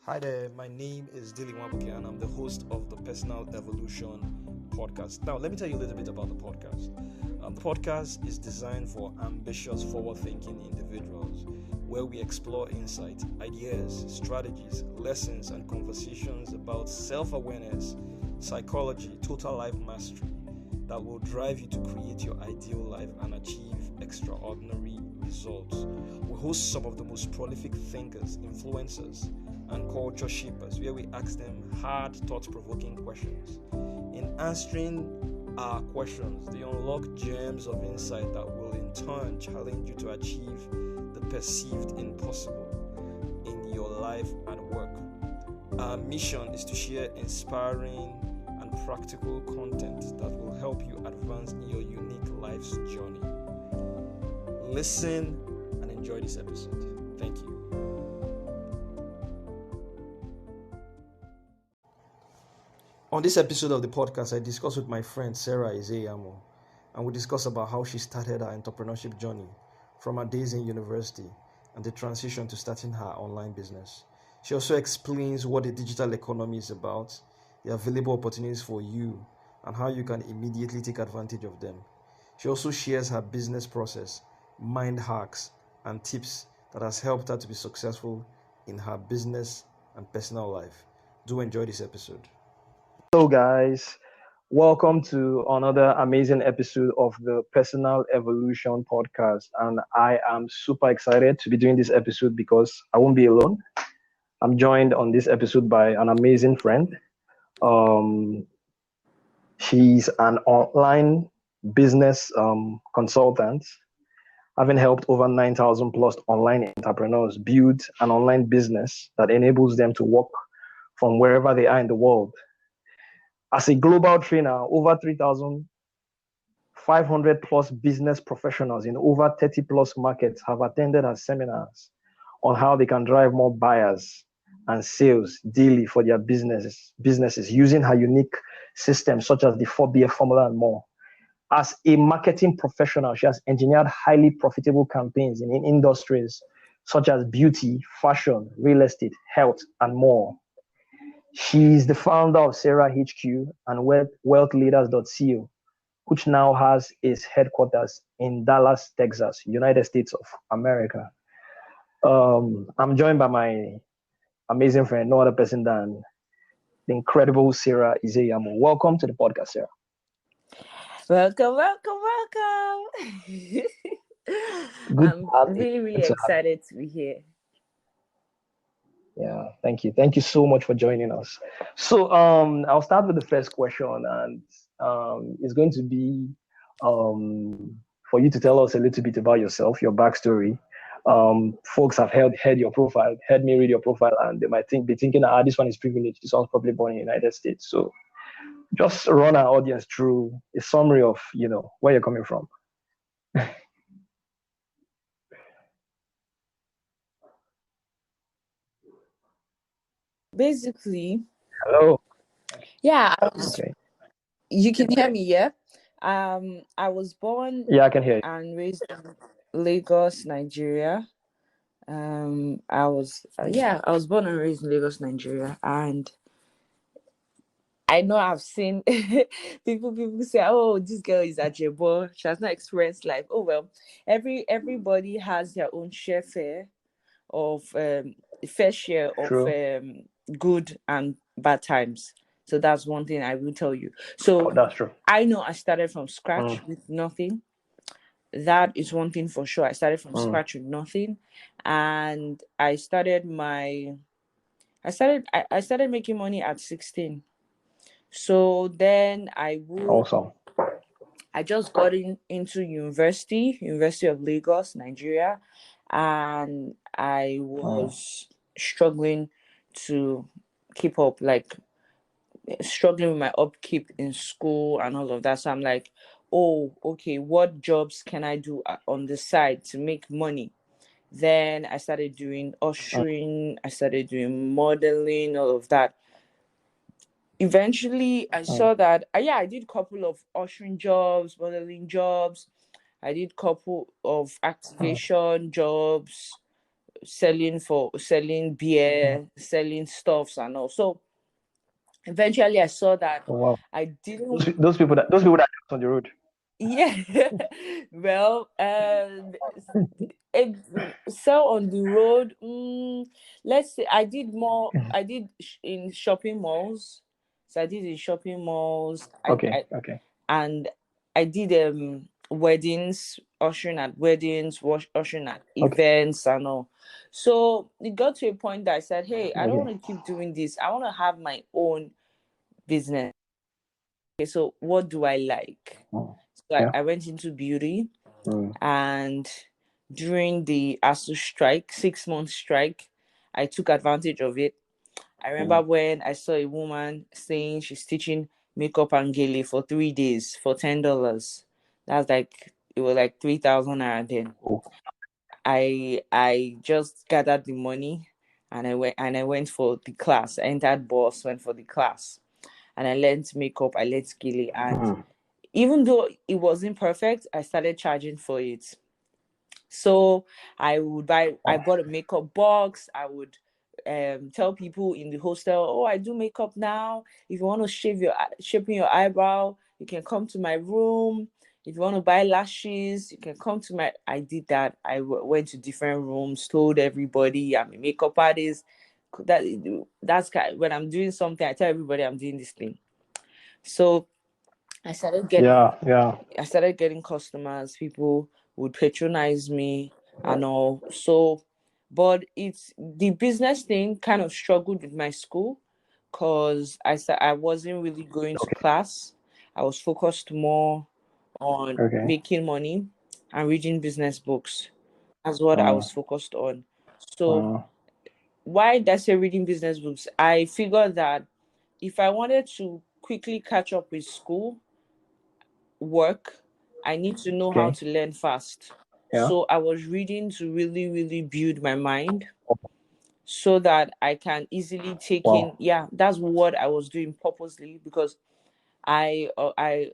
Hi there, my name is Dilly Wabuke and I'm the host of the Personal Evolution podcast. Now, let me tell you a little bit about the podcast. The podcast is designed for ambitious, forward-thinking individuals where we explore insights, ideas, strategies, lessons, and conversations about self-awareness, psychology, total life mastery that will drive you to create your ideal life and achieve extraordinary results. We host some of the most prolific thinkers, influencers, and culture shapers where we ask them hard, thought-provoking questions. In answering our questions, they unlock gems of insight that will in turn challenge you to achieve the perceived impossible in your life and work. Our mission is to share inspiring and practical content that will help you advance in your unique life's journey. Listen and enjoy this episode. Thank you. On this episode of the podcast, I discuss with my friend Sarah Ize-Iyamu, and we discuss about how she started her entrepreneurship journey from her days in university and the transition to starting her online business. She also explains what the digital economy is about, the available opportunities for you, and how you can immediately take advantage of them. She also shares her business process, mind hacks, and tips that has helped her to be successful in her business and personal life. Do enjoy this episode. Hello, guys. Welcome to another amazing episode of the Personal Evolution podcast. And I am super excited to be doing this episode because I won't be alone. I'm joined on this episode by an amazing friend. She's an online business consultant, having helped over 9,000 plus online entrepreneurs build an online business that enables them to work from wherever they are in the world. As a global trainer, over 3,500 plus business professionals in over 30 plus markets have attended her seminars on how they can drive more buyers and sales daily for their businesses using her unique systems such as the 4BF formula and more. As a marketing professional, she has engineered highly profitable campaigns in industries such as beauty, fashion, real estate, health, and more. She's the founder of Sarah HQ and wealthleaders.co, which now has its headquarters in Dallas, Texas, United States of America. I'm joined by my amazing friend, no other person than the incredible Sarah Ize-Iyamu. Welcome to the podcast, Sarah. Welcome. I'm really excited to be here. Yeah, thank you. Thank you so much for joining us. So I'll start with the first question, and it's going to be for you to tell us a little bit about yourself, your backstory. Folks have heard your profile, heard me read your profile, and they might be thinking, this one is privileged. This one's probably born in the United States. So just run our audience through a summary of, where you're coming from. Basically, hello. Yeah. Okay. You can hear me, yeah? I was born I can hear you. And raised in Lagos, Nigeria. I was born and raised in Lagos, Nigeria, and I know I've seen people say, "Oh, this girl is a jebo. She has not experienced life." Oh well, everybody has their own fair share of good and bad times. So that's one thing I will tell you. So that's true. I know I started from scratch with nothing. That is one thing for sure. I started from scratch with nothing, and I started making money at 16. So then Awesome. I just got into University of Lagos, Nigeria, and I was struggling to keep up, struggling with my upkeep in school and all of that. So I'm like, oh, okay, what jobs can I do on the side to make money? Then I started doing ushering, I started doing modeling, all of that. Eventually, I saw that, I did a couple of ushering jobs, modeling jobs. I did a couple of activation jobs, selling beer, selling stuffs and all. So eventually I saw that Oh, wow. I didn't. Those people that are on the road. Yeah. Well, it, sell on the road. Let's say I did more. I did in shopping malls. So I did in shopping malls. Okay. And I did weddings, ushering at weddings, ushering at Okay. events and all. So it got to a point that I said, hey, I don't Okay. want to keep doing this. I want to have my own business. Okay, so what do I like? Oh, So yeah. I went into beauty, Mm. and during the ASU strike, 6 month strike, I took advantage of it. I remember when I saw a woman saying she's teaching makeup and gele for 3 days for $10. That's like, it was like 3,000 naira then. Oh. I just gathered the money, and I went for the class. I entered boss, went for the class, and I learned makeup, I learned gele, and even though it wasn't perfect, I started charging for it. So I bought a makeup box. I would tell people in the hostel, oh, I do makeup now. If you want to shaping your eyebrow, you can come to my room. If you want to buy lashes, you can come to my. I did that. I went to different rooms, told everybody I'm a makeup artist. That's when I'm doing something, I tell everybody I'm doing this thing. So I started getting I started getting customers. People would patronize me and all. So, but it's the business thing kind of struggled with my school, because I wasn't really going to class. I was focused more on Okay. making money and reading business books. That's what I Uh, was focused on. So uh, why did I say reading business books? I figured that if I wanted to quickly catch up with school work, I need to know how okay. to learn fast. Yeah. So I was reading to really, really build my mind so that I can easily take in. Wow. Yeah, that's what I was doing purposely, because I uh, I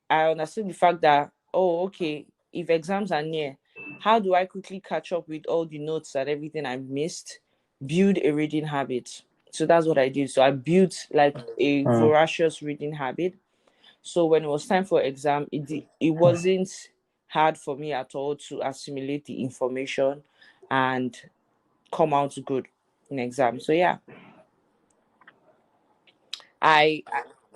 I understood the fact that, oh, okay, if exams are near, how do I quickly catch up with all the notes and everything I missed? Build a reading habit. So that's what I did. So I built like a voracious reading habit. So when it was time for exam, it wasn't hard for me at all to assimilate the information and come out good in exam. So yeah, I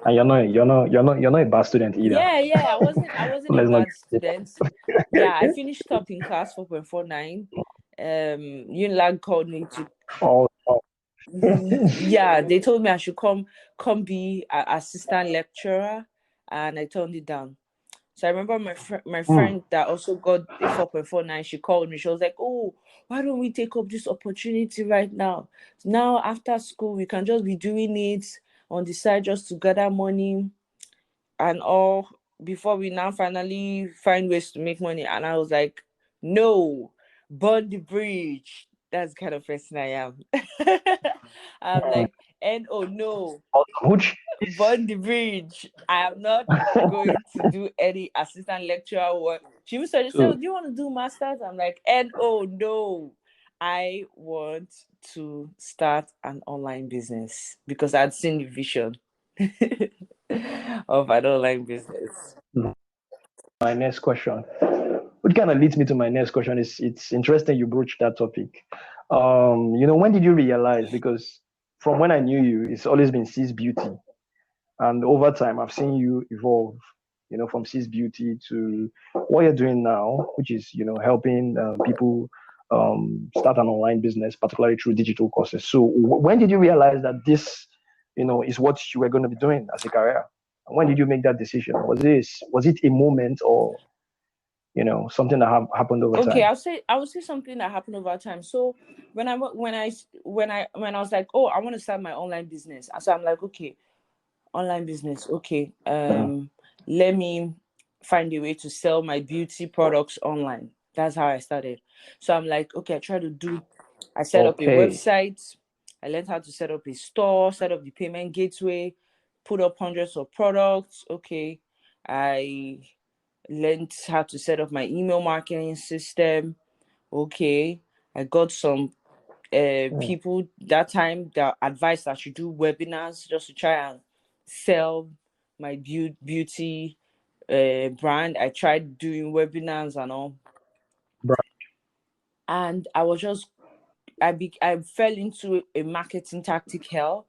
And you're not a bad student either. yeah, I wasn't a Let's not. bad student. Yeah, I finished top in class 4.49. Unilag called me to. Oh. Yeah, they told me I should come be an assistant lecturer, and I turned it down. So I remember my friend that also got a 4.49, she called me. She was like, oh, why don't we take up this opportunity right now? Now, after school, we can just be doing it on the side just to gather money and all, before we now finally find ways to make money. And I was like, no, burn the bridge. That's the kind of person I am. I'm like, and oh no, Which burn the bridge. I am not going to do any assistant lecturer work. She even said, so do you want to do masters? I'm like, and oh no, I want to start an online business, because I'd seen the vision of an online business. my next question, which kind of leads me to my next question, is it's interesting you broached that topic. When did you realize? Because from when I knew you, it's always been Sis Beauty, and over time I've seen you evolve. From Sis Beauty to what you're doing now, which is helping people start an online business, particularly through digital courses. So when did you realize that this, is what you were going to be doing as a career? When did you make that decision? Was it a moment, or something that happened over Okay, time? I would say something that happened over time. So when I was like, oh, I want to start my online business. So I'm like, okay, online business. Okay, let me find a way to sell my beauty products online. That's how I started. So I'm like, okay, I set up a Okay. website. I learned how to set up a store, set up the payment gateway, put up hundreds of products. Okay, I learned how to set up my email marketing system. Okay, I got some people that time that advised I should do webinars just to try and sell my beauty brand. I tried doing webinars and all, and I was just I fell into a marketing tactic hell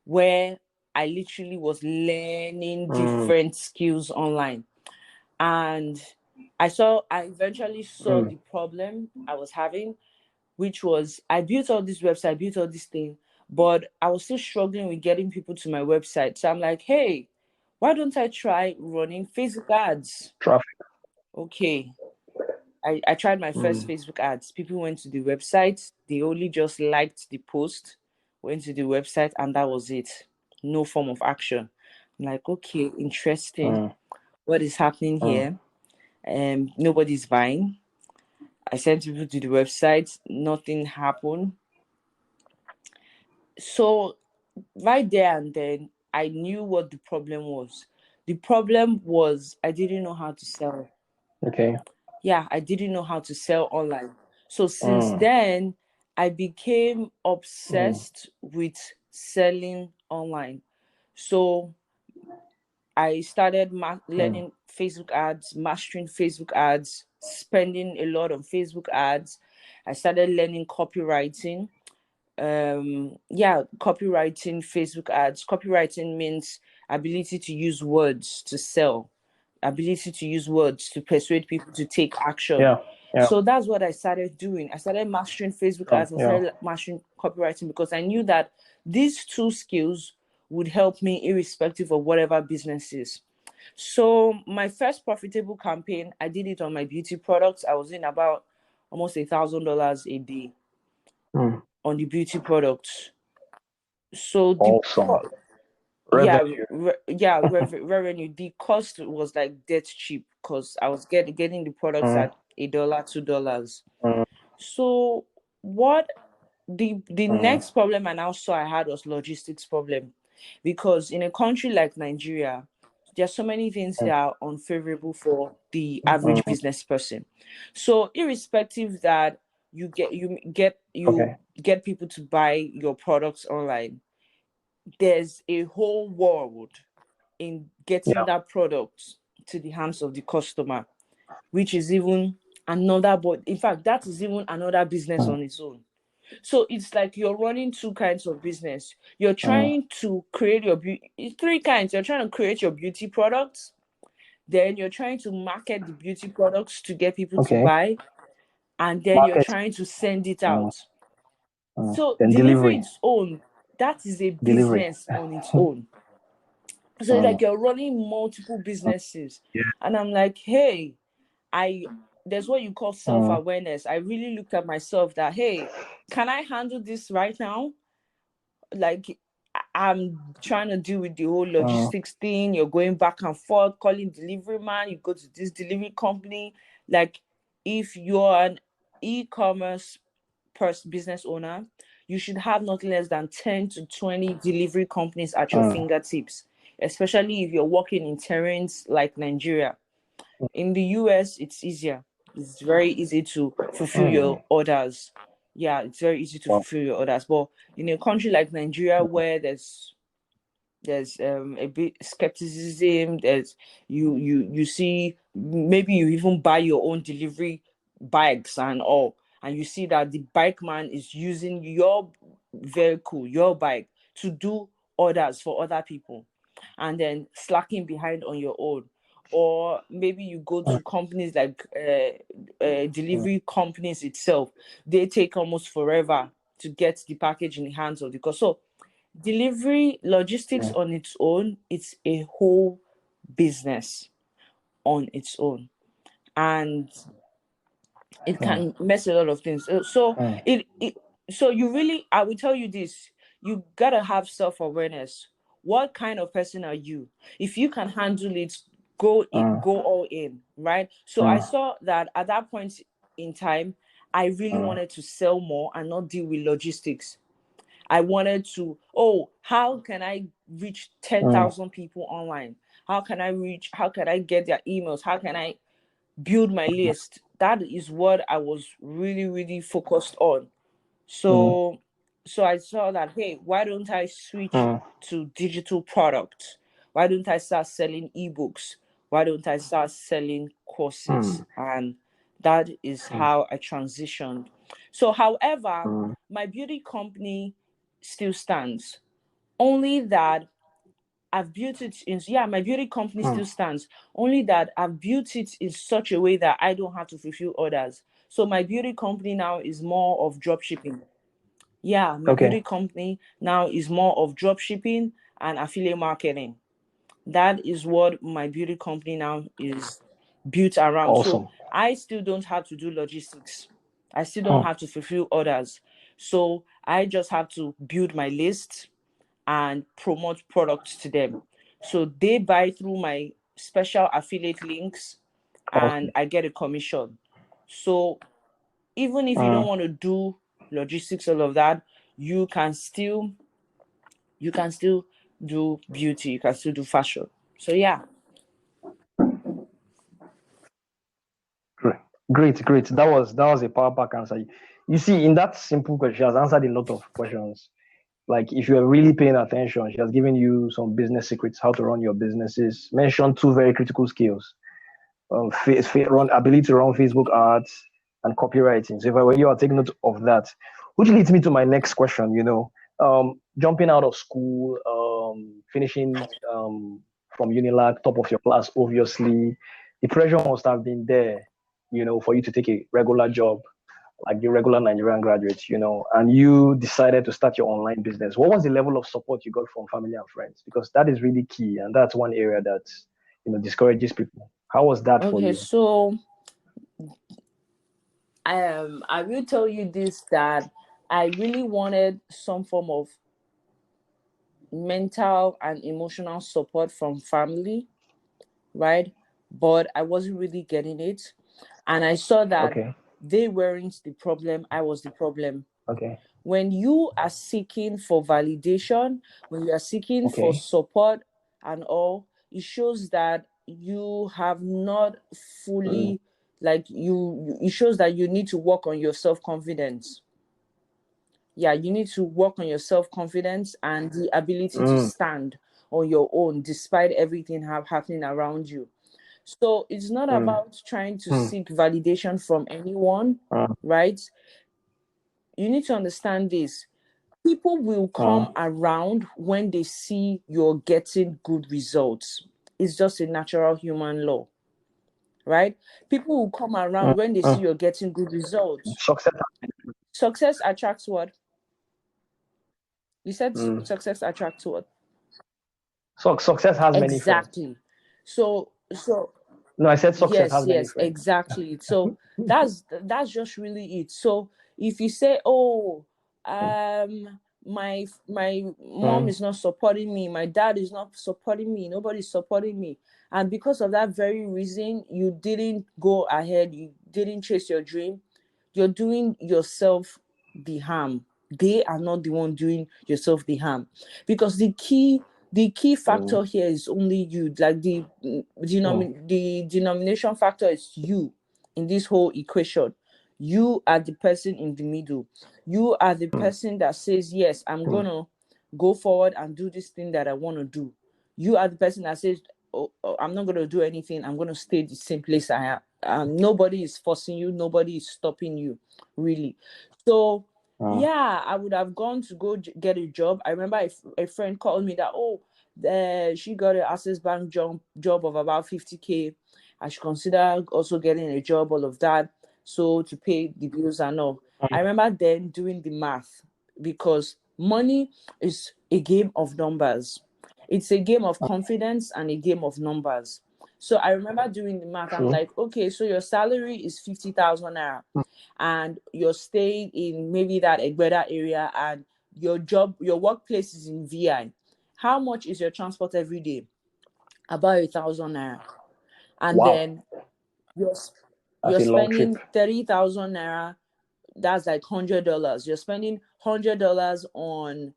where I literally was learning different skills online. And I eventually saw the problem I was having, which was I built all this website, built all this thing, but I was still struggling with getting people to my website. So I'm like, hey, why don't I try running Facebook ads? Traffic. Okay. I tried my first Facebook ads. People went to the website, they only just liked the post, went to the website, and that was it. No form of action. I'm like, okay, interesting. What is happening here? Nobody's buying. I sent people to the website, nothing happened. So right there and then, I knew what the problem was. The problem was I didn't know how to sell. Okay. Yeah, I didn't know how to sell online. So since then, I became obsessed with selling online. So I started learning Facebook ads, mastering Facebook ads, spending a lot on Facebook ads. I started learning copywriting. Copywriting Facebook ads. Copywriting means ability to use words to sell, ability to use words to persuade people to take action. Yeah. So that's what I started doing. I started mastering Facebook ads. I started mastering copywriting because I knew that these two skills would help me irrespective of whatever business is. So my first profitable campaign, I did it on my beauty products. I was in about almost $1,000 a day on the beauty products. So Awesome. Revenue. Revenue. The cost was like dead cheap because I was getting the products at $1, $2. So what the next problem I now saw I had was logistics problem, because in a country like Nigeria, there's so many things that are unfavorable for the average business person. So irrespective that you get people to buy your products online, there's a whole world in getting that product to the hands of the customer, which is even another, but in fact, that is even another business on its own. So it's like you're running two kinds of business. You're trying to create your beauty, three kinds. You're trying to create your beauty products, then you're trying to market the beauty products to get people to buy, and then you're trying to send it out. So Then delivery its own, that is a business on its own. So it's like you're running multiple businesses. And I'm like, hey, there's what you call self-awareness. I really looked at myself that, hey, can I handle this right now? Like, I'm trying to deal with the whole logistics thing. You're going back and forth, calling delivery man. You go to this delivery company. Like, if you're an e-commerce business owner, you should have not less than 10 to 20 delivery companies at your fingertips, especially if you're working in terrains like Nigeria. In the US, it's easier. It's very easy to fulfill your orders. Yeah, it's very easy to fulfill your orders. But in a country like Nigeria, where there's a bit skepticism, there's you see, maybe you even buy your own delivery bikes and all, and you see that the bike man is using your vehicle, your bike, to do orders for other people, and then slacking behind on your own. Or maybe you go to companies like delivery companies itself, they take almost forever to get the package in the hands of the customer. So delivery logistics on its own, it's a whole business on its own, and it can mess a lot of things. So you really, I will tell you this, you gotta have self-awareness. What kind of person are you? If you can handle it, go all in, right? So I saw that at that point in time, I really wanted to sell more and not deal with logistics. I wanted to, how can I reach 10,000 people online? How can I get their emails? How can I build my list. That is what I was really, really focused on. So I saw that, hey, why don't I switch to digital products? Why don't I start selling ebooks? Why don't I start selling courses? And that is how I transitioned. So, however, my beauty company still stands. Only that I've built it in, my beauty company still stands. Only that I've built it in such a way that I don't have to fulfill orders. So my beauty company now is more of drop shipping. Yeah, my beauty company now is more of drop shipping and affiliate marketing. That is what my beauty company now is built around. Awesome. So I still don't have to do logistics. I still don't have to fulfill orders. So I just have to build my list and promote products to them. So they buy through my special affiliate links and I get a commission. So even if you don't want to do logistics, all of that, you can still do beauty, you can still do fashion. So yeah. Great. That was a power pack answer. You see, in that simple question, she has answered a lot of questions. Like, if you're really paying attention, she has given you some business secrets, how to run your businesses. Mentioned two very critical skills: ability to run Facebook ads and copywriting. So if I were you, I'll take note of that. Which leads me to my next question. Jumping out of school, finishing from Unilag, top of your class, obviously, the pressure must have been there, for you to take a regular job like the regular Nigerian graduates, and you decided to start your online business. What was the level of support you got from family and friends? Because that is really key, and that's one area that discourages people. How was that for Okay, you? so I will tell you this, that I really wanted some form of mental and emotional support from family, right? But I wasn't really getting it. And I saw that they weren't the problem, I was the problem. When you are seeking for validation, when you are seeking for support and all, it shows that you have not fully, it shows that you need to work on your self-confidence. Yeah, you need to work on your self-confidence and the ability to stand on your own despite everything happening around you. So it's not about trying to seek validation from anyone, right? You need to understand this. People will come around when they see you're getting good results. It's just a natural human law, right? People will come around when they see you're getting good results. Success attracts what? You said success attracts what? So success has many friends. Exactly. So No, I said success has many yes, friends. exactly. So that's just really it. So if you say, oh, my mom is not supporting me, my dad is not supporting me, nobody's supporting me, and because of that very reason you didn't go ahead, you didn't chase your dream, you're doing yourself the harm. They are not the one doing yourself the harm, because the key factor here is only you. Like the denomination factor is you in this whole equation. You are the person in the middle. You are the person that says, yes, I'm gonna go forward and do this thing that I want to do. You are the person that says, oh, I'm not gonna do anything, I'm gonna stay the same place I am. Nobody is forcing you, nobody is stopping you, really. So yeah, I would have gone to go get a job. I remember a friend called me that, oh, she got an Access Bank job of about 50K. I should consider also getting a job, all of that, so to pay the bills and all. I remember then doing the math, because money is a game of numbers. It's a game of confidence and a game of numbers. So I remember doing the math. I'm like, okay, so your salary is 50,000 naira, and you're staying in maybe that Egbeda area, and your workplace is in VI. How much is your transport every day? About 1,000 naira. And then you're spending 30,000 naira. That's like $100. You're spending $100 on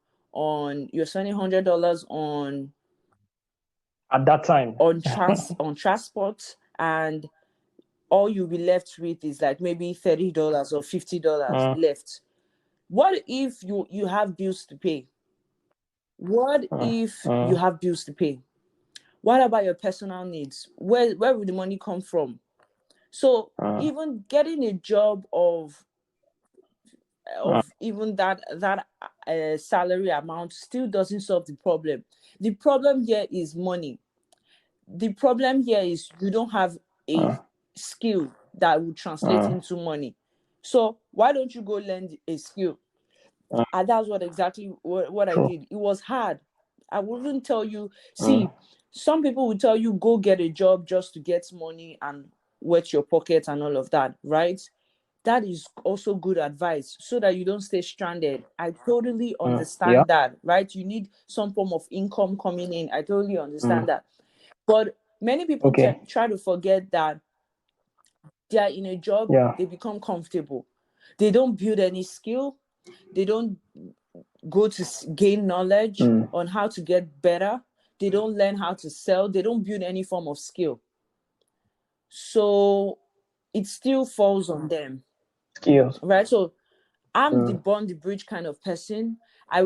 you're spending $100 on at that time on transport and all you'll be left with is like maybe $30 or $50 left. What if you have bills to pay? What if you have bills to pay? What about your personal needs? Where will the money come from? So even getting a job of even that salary amount still doesn't solve the problem. The problem here is money. The problem here is you don't have a skill that will translate into money. So why don't you go learn a skill? And that's exactly what I did. It was hard. I wouldn't tell you. See, some people will tell you go get a job just to get money and wet your pocket and all of that, right? That is also good advice so that you don't stay stranded. I totally understand that, right? You need some form of income coming in. I totally understand that. But many people try to forget that they are in a job, they become comfortable. They don't build any skill. They don't go to gain knowledge on how to get better. They don't learn how to sell. They don't build any form of skill. So it still falls on them. Skills. Right? So I'm the burn the bridge kind of person. I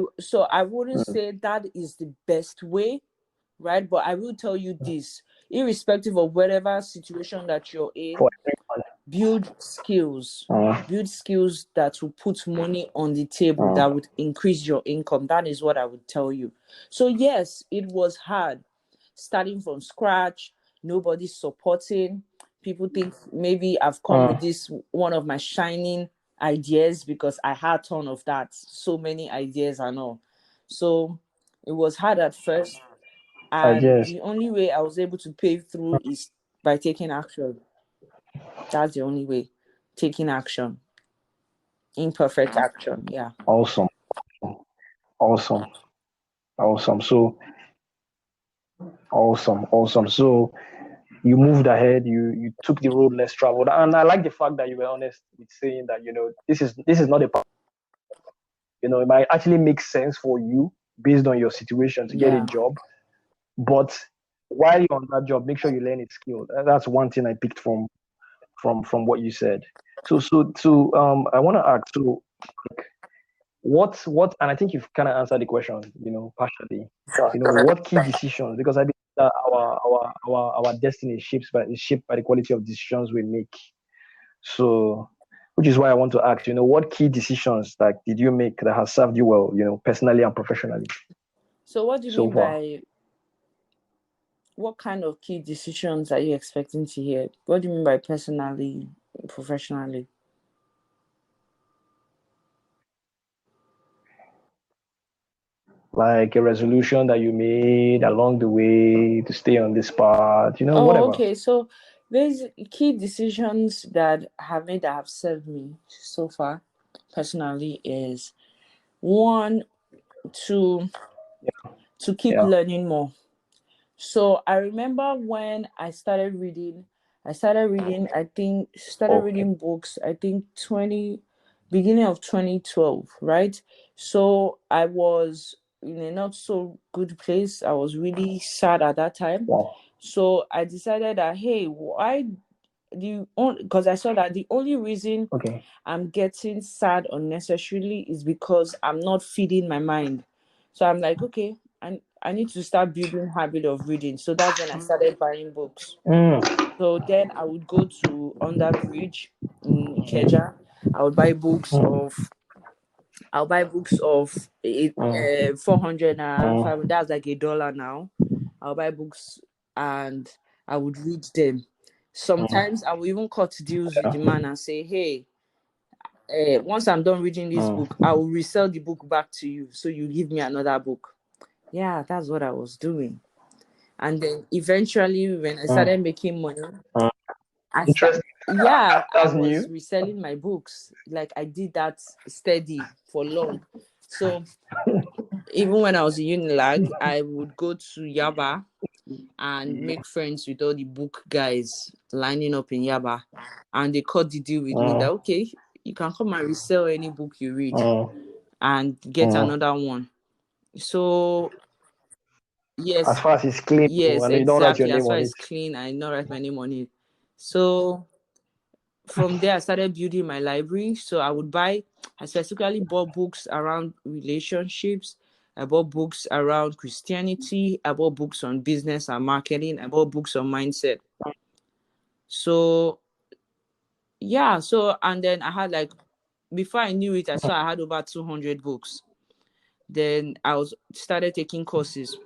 wouldn't say that is the best way, right? But I will tell you this, irrespective of whatever situation that you're in, build skills. Build skills that will put money on the table, that would increase your income. That is what I would tell you. So yes, it was hard starting from scratch. Nobody's supporting. People think maybe I've come with this one of my shining ideas because I had a ton of that, so many ideas and all. So it was hard at first, and the only way I was able to pay through is by taking action. That's the only way. Taking action. Imperfect action. Yeah. Awesome. So awesome. So you moved ahead, you took the road less traveled. And I like the fact that you were honest with saying that, this is not a, it might actually make sense for you based on your situation to get a job. But while you're on that job, make sure you learn a skill. That's one thing I picked from what you said. So I want to ask, so like, what and I think you've kind of answered the question, partially. What key decisions, because I believe that our destiny is shaped by the quality of decisions we make. So, which is why I want to ask, what key decisions like did you make that has served you well, personally and professionally? So what do you mean by, what kind of key decisions are you expecting to hear? What do you mean by personally, professionally? Like a resolution that you made along the way to stay on this path, whatever. Okay. So there's key decisions that have served me so far personally is one, to keep learning more. So I remember when I started reading books, I think beginning of 2012, right? So I was in a not so good place. I was really sad at that time. So I decided that, hey, because I saw that the only reason I'm getting sad unnecessarily is because I'm not feeding my mind. So I'm like, okay, I need to start building habit of reading. So that's when I started buying books. So then I would go to Underbridge in Ikeja. I would buy books of 400 naira, 500. That's like $1 now. I'll buy books and I would read them. Sometimes I will even cut deals with the man and say, hey, once I'm done reading this book, I will resell the book back to you, so you give me another book. Yeah, that's what I was doing. And then eventually, when I started making money, I was reselling my books. Like I did that steady for long. So even when I was in Unilag, I would go to Yaba and make friends with all the book guys lining up in Yaba, and they cut the deal with me that, okay, you can come and resell any book you read and get another one. So yes, as far as it's clean, yes, and you don't write your exactly. name As far on as it. clean, I not write my name on it. So from there, I started building my library. So I specifically bought books around relationships. I bought books around Christianity. I bought books on business and marketing. I bought books on mindset. So, yeah. So, and then I had like, before I knew it, I saw I had over 200 books. Then I started taking courses.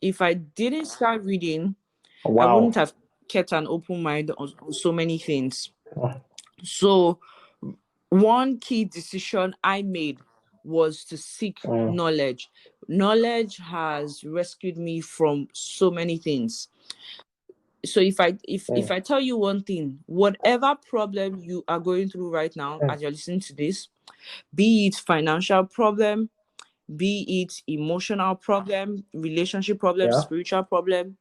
If I didn't start reading, I wouldn't have kept an open mind on so many things. So one key decision I made was to seek knowledge. Knowledge has rescued me from so many things. So if I tell you one thing, whatever problem you are going through right now as you're listening to this, be it financial problem, be it emotional problem, relationship problem, spiritual problem,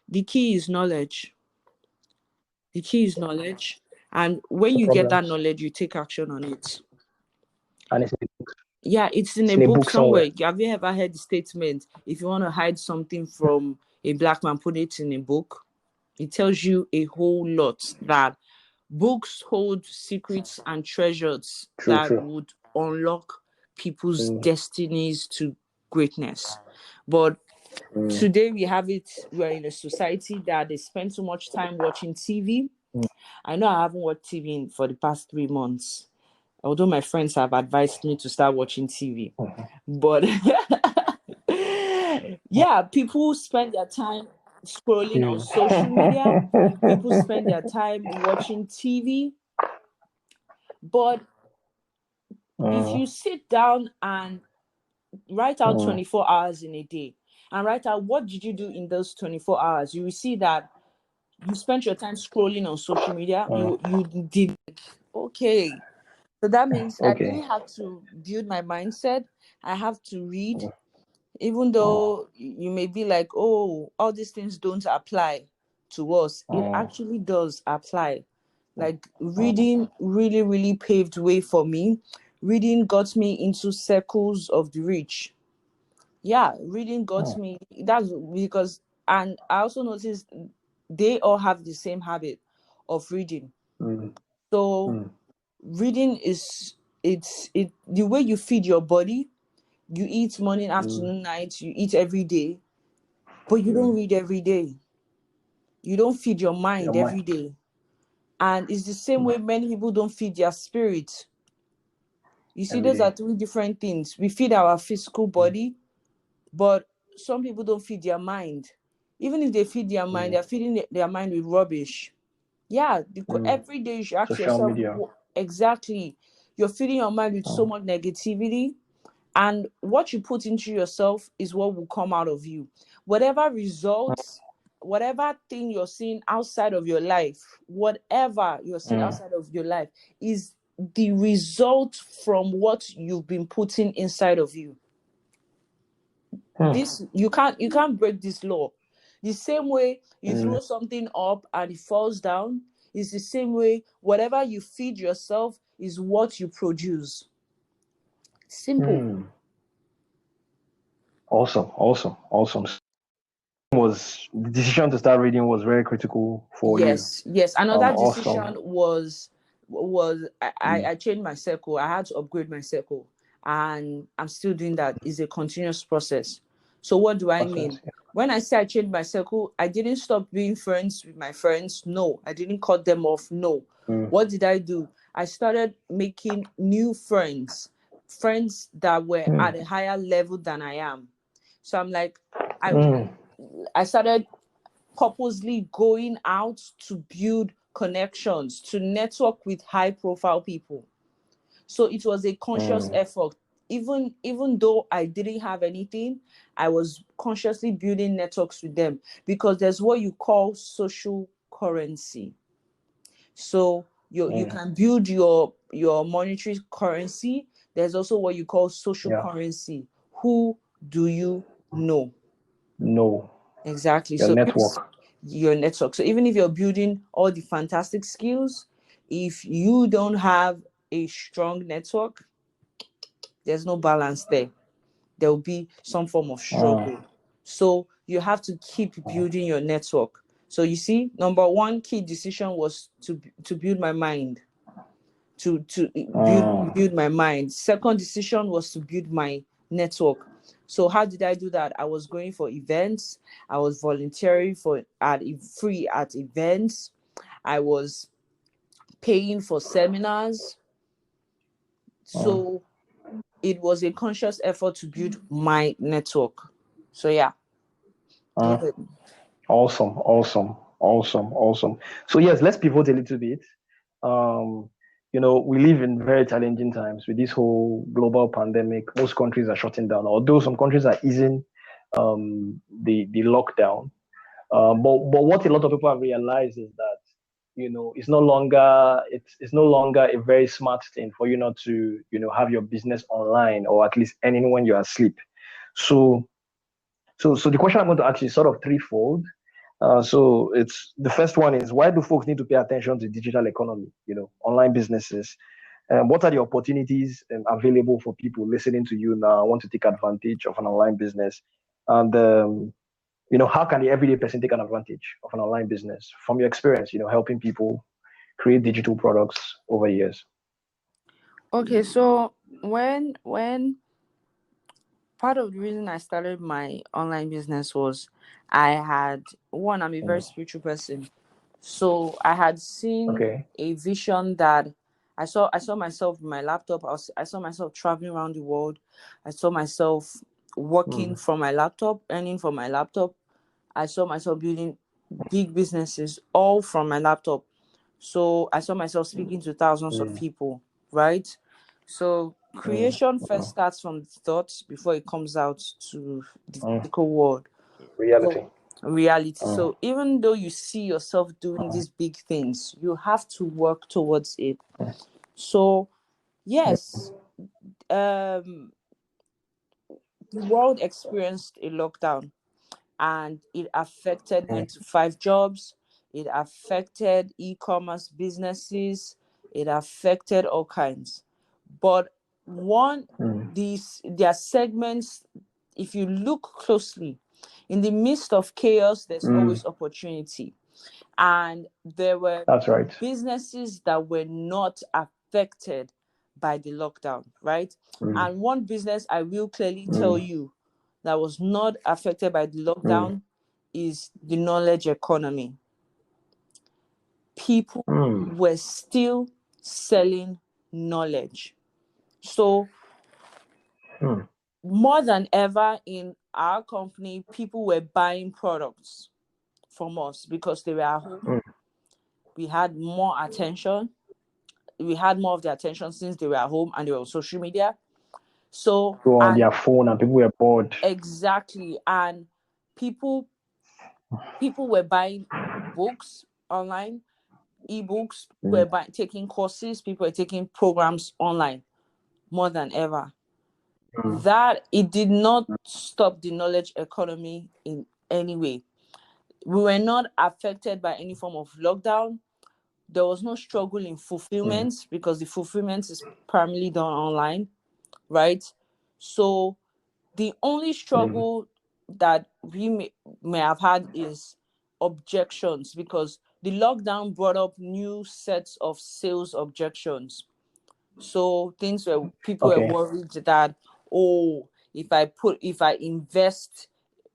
the key is knowledge. The key is knowledge. And when you get that knowledge, you take action on it. And it's in a book somewhere. Have you ever heard the statement, if you want to hide something from a black man, put it in a book? It tells you a whole lot, that books hold secrets and treasures that would unlock people's destinies to greatness. But today we're in a society that they spend so much time watching TV. I know I haven't watched TV for the past 3 months, although my friends have advised me to start watching TV. But yeah, people spend their time scrolling on social media. People spend their time watching TV. But if you sit down and write out 24 hours in a day and write out what did you do in those 24 hours, you will see that you spent your time scrolling on social media. You did. Okay. So that means I really have to build my mindset. I have to read. Even though you may be like, oh, all these things don't apply to us. It actually does apply. Like reading really, really paved way for me. Reading got me into circles of the rich. Yeah, reading got me. That's because, and I also noticed they all have the same habit of reading. So reading is the way you feed your body. You eat morning, afternoon, night, you eat every day, but you don't read every day. You don't feed your mind every day. And it's the same way many people don't feed their spirit. You see, those are 3 different things. We feed our physical body, but some people don't feed their mind. Even if they feed their mind, they're feeding their mind with rubbish. Yeah, every day you should ask yourself, exactly, you're feeding your mind with so much negativity. And what you put into yourself is what will come out of you. Whatever results, whatever thing you're seeing outside of your life, whatever you're seeing outside of your life is the result from what you've been putting inside of you. This you can't break this law. The same way you throw something up and it falls down is the same way whatever you feed yourself is what you produce. Simple. Awesome. Was the decision to start reading was very critical for you. Yes. Another decision was I changed my circle. I had to upgrade my circle, and I'm still doing that. It's a continuous process. So what do I mean? When I say I changed my circle, I didn't stop being friends with my friends. No, I didn't cut them off. No. What did I do? I started making new friends that were at a higher level than I am. So I'm like, I started purposely going out to build connections, to network with high profile people. So it was a conscious effort. Even though I didn't have anything, I was consciously building networks with them, because there's what you call social currency. So you can build your monetary currency. There's also what you call social currency. Who do you know? No. Exactly. Your network. Your network. So even if you're building all the fantastic skills, if you don't have a strong network, there's no balance there. There will be some form of struggle. So you have to keep building your network. So you see, number one key decision was to build my mind, to build my mind. Second decision was to build my network. So how did I do that? I was going for events. I was volunteering free at events. I was paying for seminars. So it was a conscious effort to build my network. So yeah. Go ahead. Awesome. So yes, let's pivot a little bit. We live in very challenging times with this whole global pandemic. Most countries are shutting down, although some countries are easing the lockdown. But what a lot of people have realized is that it's no longer a very smart thing for you not to have your business online, or at least earning when you're asleep. So the question I'm going to ask you is sort of threefold. So it's the first one is, why do folks need to pay attention to digital economy, online businesses? What are the opportunities available for people listening to you now, want to take advantage of an online business? And how can the everyday person take an advantage of an online business from your experience, helping people create digital products over years? Okay, so when part of the reason I started my online business was I'm a very spiritual person. So I had seen a vision that I saw myself with my laptop. I saw myself traveling around the world. I saw myself working from my laptop, earning from my laptop. I saw myself building big businesses all from my laptop. So I saw myself speaking to thousands of people, right? So creation first starts from the thoughts before it comes out to the physical world. Reality. So even though you see yourself doing these big things, you have to work towards it. So yes, the world experienced a lockdown, and it affected 9-to-5 jobs. It affected e-commerce businesses. It affected all kinds. But their segments, if you look closely, in the midst of chaos, there's always opportunity. And there were businesses that were not affected by the lockdown, right? And one business I will clearly tell you that was not affected by the lockdown is the knowledge economy. People were still selling knowledge. So more than ever in our company, people were buying products from us because they were at home. We had more attention. We had more of their attention since they were at home and they were on social media. So on their phone, and people were bored. Exactly. And people were buying books online, ebooks, people were taking courses, people were taking programs online more than ever. That it did not stop the knowledge economy in any way. We were not affected by any form of lockdown. There was no struggle in fulfillment because the fulfillment is primarily done online, right? So the only struggle that we may have had is objections, because the lockdown brought up new sets of sales objections. So things where people were worried that, if I invest,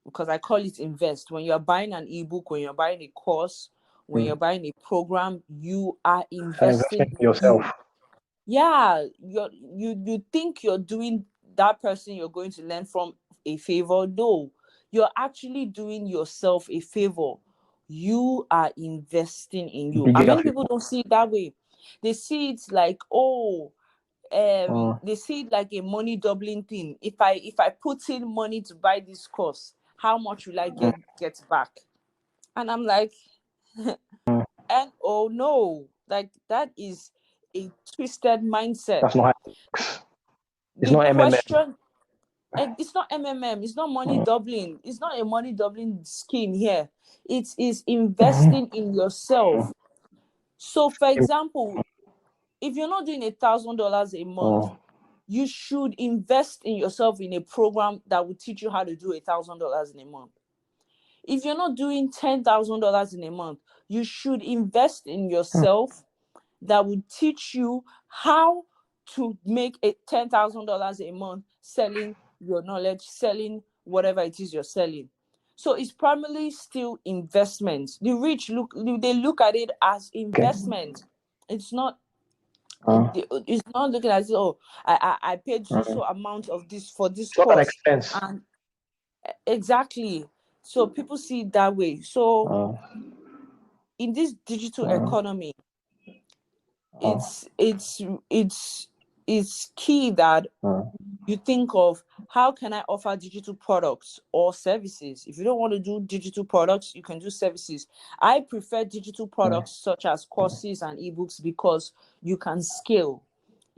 because I call it invest, when you're buying an ebook, when you're buying a course, when you're buying a program, you are investing in yourself. Yeah, you think you're doing that person you're going to learn from a favor. No, you're actually doing yourself a favor. You are investing in you. And many people don't see it that way. They see it like, they see it like a money doubling thing. If I put in money to buy this course, how much will I get back? And I'm like, and oh no, like that is a twisted mindset. That's not how it works. It's The not question, it's not MMM, it's not money doubling, it's not a money doubling scheme here. It is investing in yourself. So for example, if you're not doing $1,000 a month, you should invest in yourself in a program that will teach you how to do $1,000 in a month. If you're not doing $10,000 in a month, you should invest in yourself that would teach you how to make $10,000 a month selling your knowledge, selling whatever it is you're selling. So it's primarily still investment. The rich they look at it as investment. It's not. It's not looking at it. Oh, I paid so amount of this for this It's not an course, expense. and exactly. So people see it that way. So in this digital economy, it's key that you think of how can I offer digital products or services. If you don't want to do digital products, you can do services. I prefer digital products such as courses and ebooks because you can scale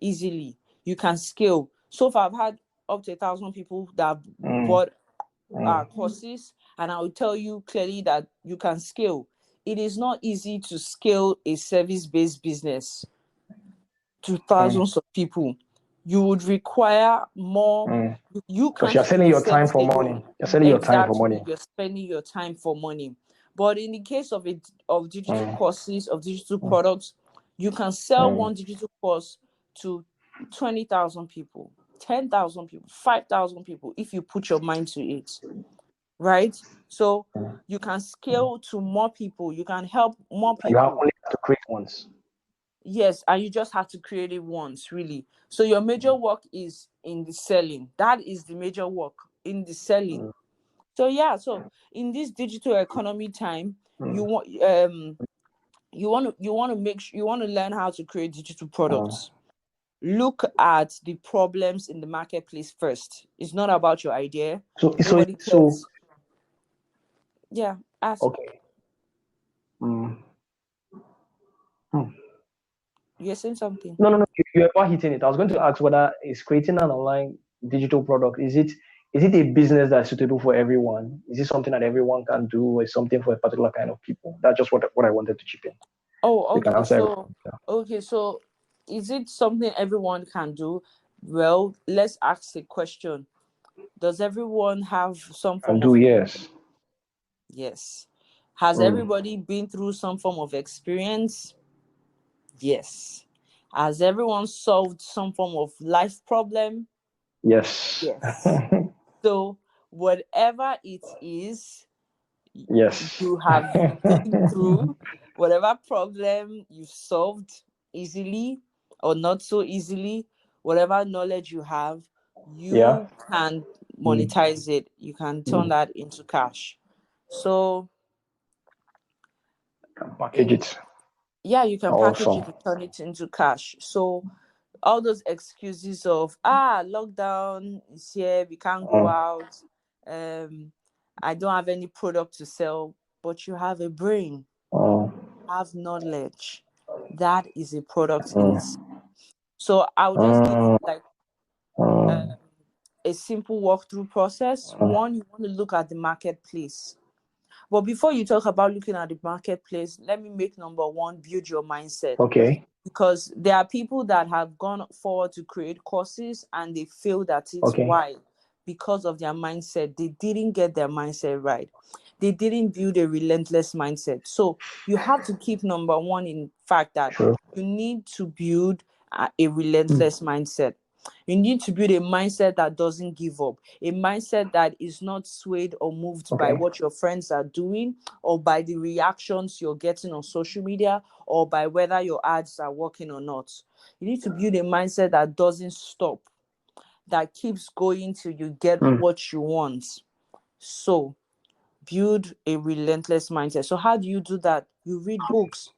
easily. You can scale. So far, I've had up to 1,000 people that have bought our courses, and I will tell you clearly that you can scale. It is not easy to scale a service-based business to thousands of people. You would require more. You Because can't you're selling do your time service for alone. money. You're selling your time for money. You're spending your time for money. But in the case of digital courses, of digital products, you can sell one digital course to 20,000 people, 10,000 people, 5,000 people if you put your mind to it. Right? So you can scale to more people. You can help more people. You have only to create once. Yes, and you just have to create it once, really. So your major work is in the selling. That is the major work, in the selling. So yeah, so in this digital economy time, you want to learn how to create digital products. Look at the problems in the marketplace first. It's not about your idea. Nobody cares. Yeah, ask. Okay. You're saying something? No. You're about hitting it. I was going to ask whether is creating an online digital product, is it a business that's suitable for everyone? Is it something that everyone can do, or is something for a particular kind of people? That's just what I wanted to chip in. Oh, You can okay. answer So is it something everyone can do? Well, let's ask a question. Does everyone have some form and do, of yes. Yes. Has everybody been through some form of experience? Yes. Has everyone solved some form of life problem? Yes. Yes. So whatever it is, Yes. you have been through, whatever problem you've solved easily or not so easily, whatever knowledge you have, you can monetize it. You can turn that into cash. So Package it. Yeah, you can package Also. it and turn it into cash. So all those excuses of lockdown is here, we can't go out, I don't have any product to sell, but you have a brain, have knowledge. That is a product in itself. So I'll just give you like a simple walkthrough process. One, you want to look at the marketplace. But before you talk about looking at the marketplace, let me make number one, build your mindset. Okay. Because there are people that have gone forward to create courses and they failed at it. Okay. Why? Because of their mindset. They didn't get their mindset right. They didn't build a relentless mindset. So you have to keep number one in fact that you need to build a relentless mindset. You need to build a mindset that doesn't give up, a mindset that is not swayed or moved by what your friends are doing or by the reactions you're getting on social media or by whether your ads are working or not. You need to build a mindset that doesn't stop, that keeps going till you get what you want. So build a relentless mindset. So how do you do that? You read books,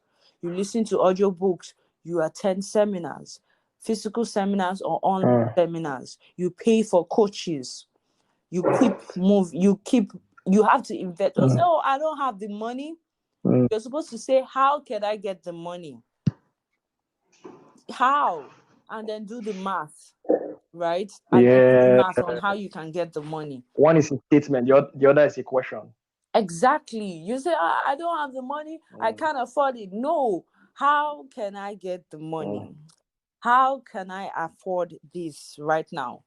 you listen to audio books, you attend seminars, physical seminars or online seminars, you pay for coaches, you have to invest. Don't say, oh, I don't have the money. You're supposed to say, how can I get the money? How? And then do the math, right? And then do the math on how you can get the money. One is a statement, the other is a question. Exactly. You say, I don't have the money, I can't afford it. No. How can I get the money? How can I afford this right now?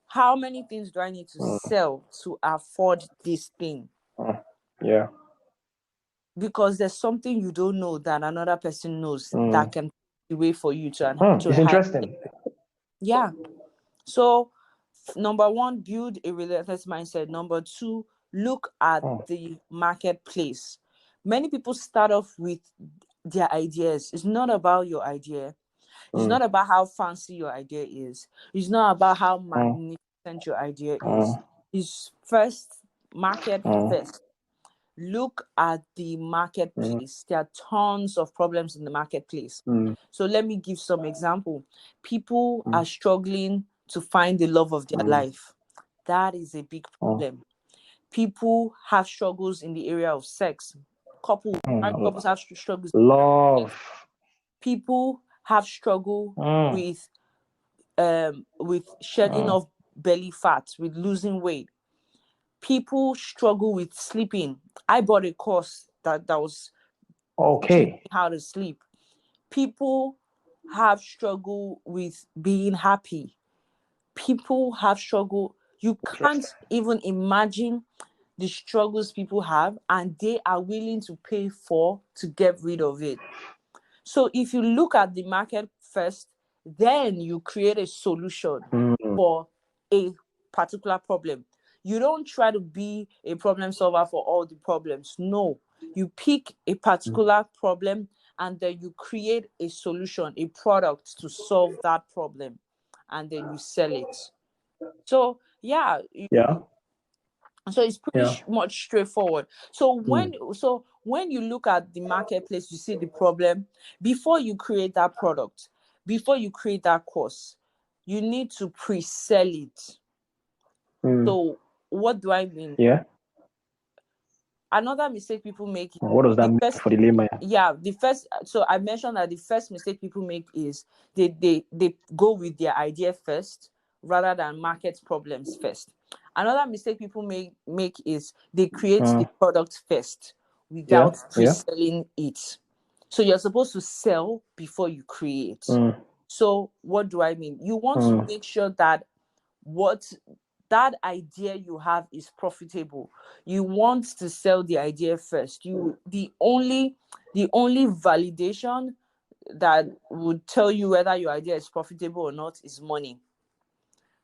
How many things do I need to sell to afford this thing? Yeah. because there's something you don't know that another person knows that can be way for you to It's hide. interesting. Yeah. So, number one, build a relentless mindset. Number two, look at the marketplace. Many people start off with their ideas. It's not about your idea. It's not about how fancy your idea is. It's not about how magnificent your idea is. It's first, market first. Look at the marketplace. There are tons of problems in the marketplace. So let me give some example. People are struggling to find the love of their life. That is a big problem. People have struggles in the area of sex. Couples have struggles. Love. People have struggle with shedding of belly fat, with losing weight. People struggle with sleeping. I bought a course that was teaching me how to sleep. People have struggle with being happy. People have struggle. You can't even imagine the struggles people have, and they are willing to pay for to get rid of it. So if you look at the market first, then you create a solution for a particular problem. You don't try to be a problem solver for all the problems. No, you pick a particular problem and then you create a solution, a product to solve that problem, and then you sell it. So yeah, so it's pretty much straightforward. So when you look at the marketplace, you see the problem. Before you create that product, before you create that course, you need to pre-sell it. So what do I mean? Yeah. Another mistake people make is What does that mean for the layman? So I mentioned that the first mistake people make is they go with their idea first rather than market problems first. Another mistake people make is they create the product first without pre-selling it. So you're supposed to sell before you create. So what do I mean? You want to make sure that that idea you have is profitable. You want to sell the idea first. The only validation that would tell you whether your idea is profitable or not is money.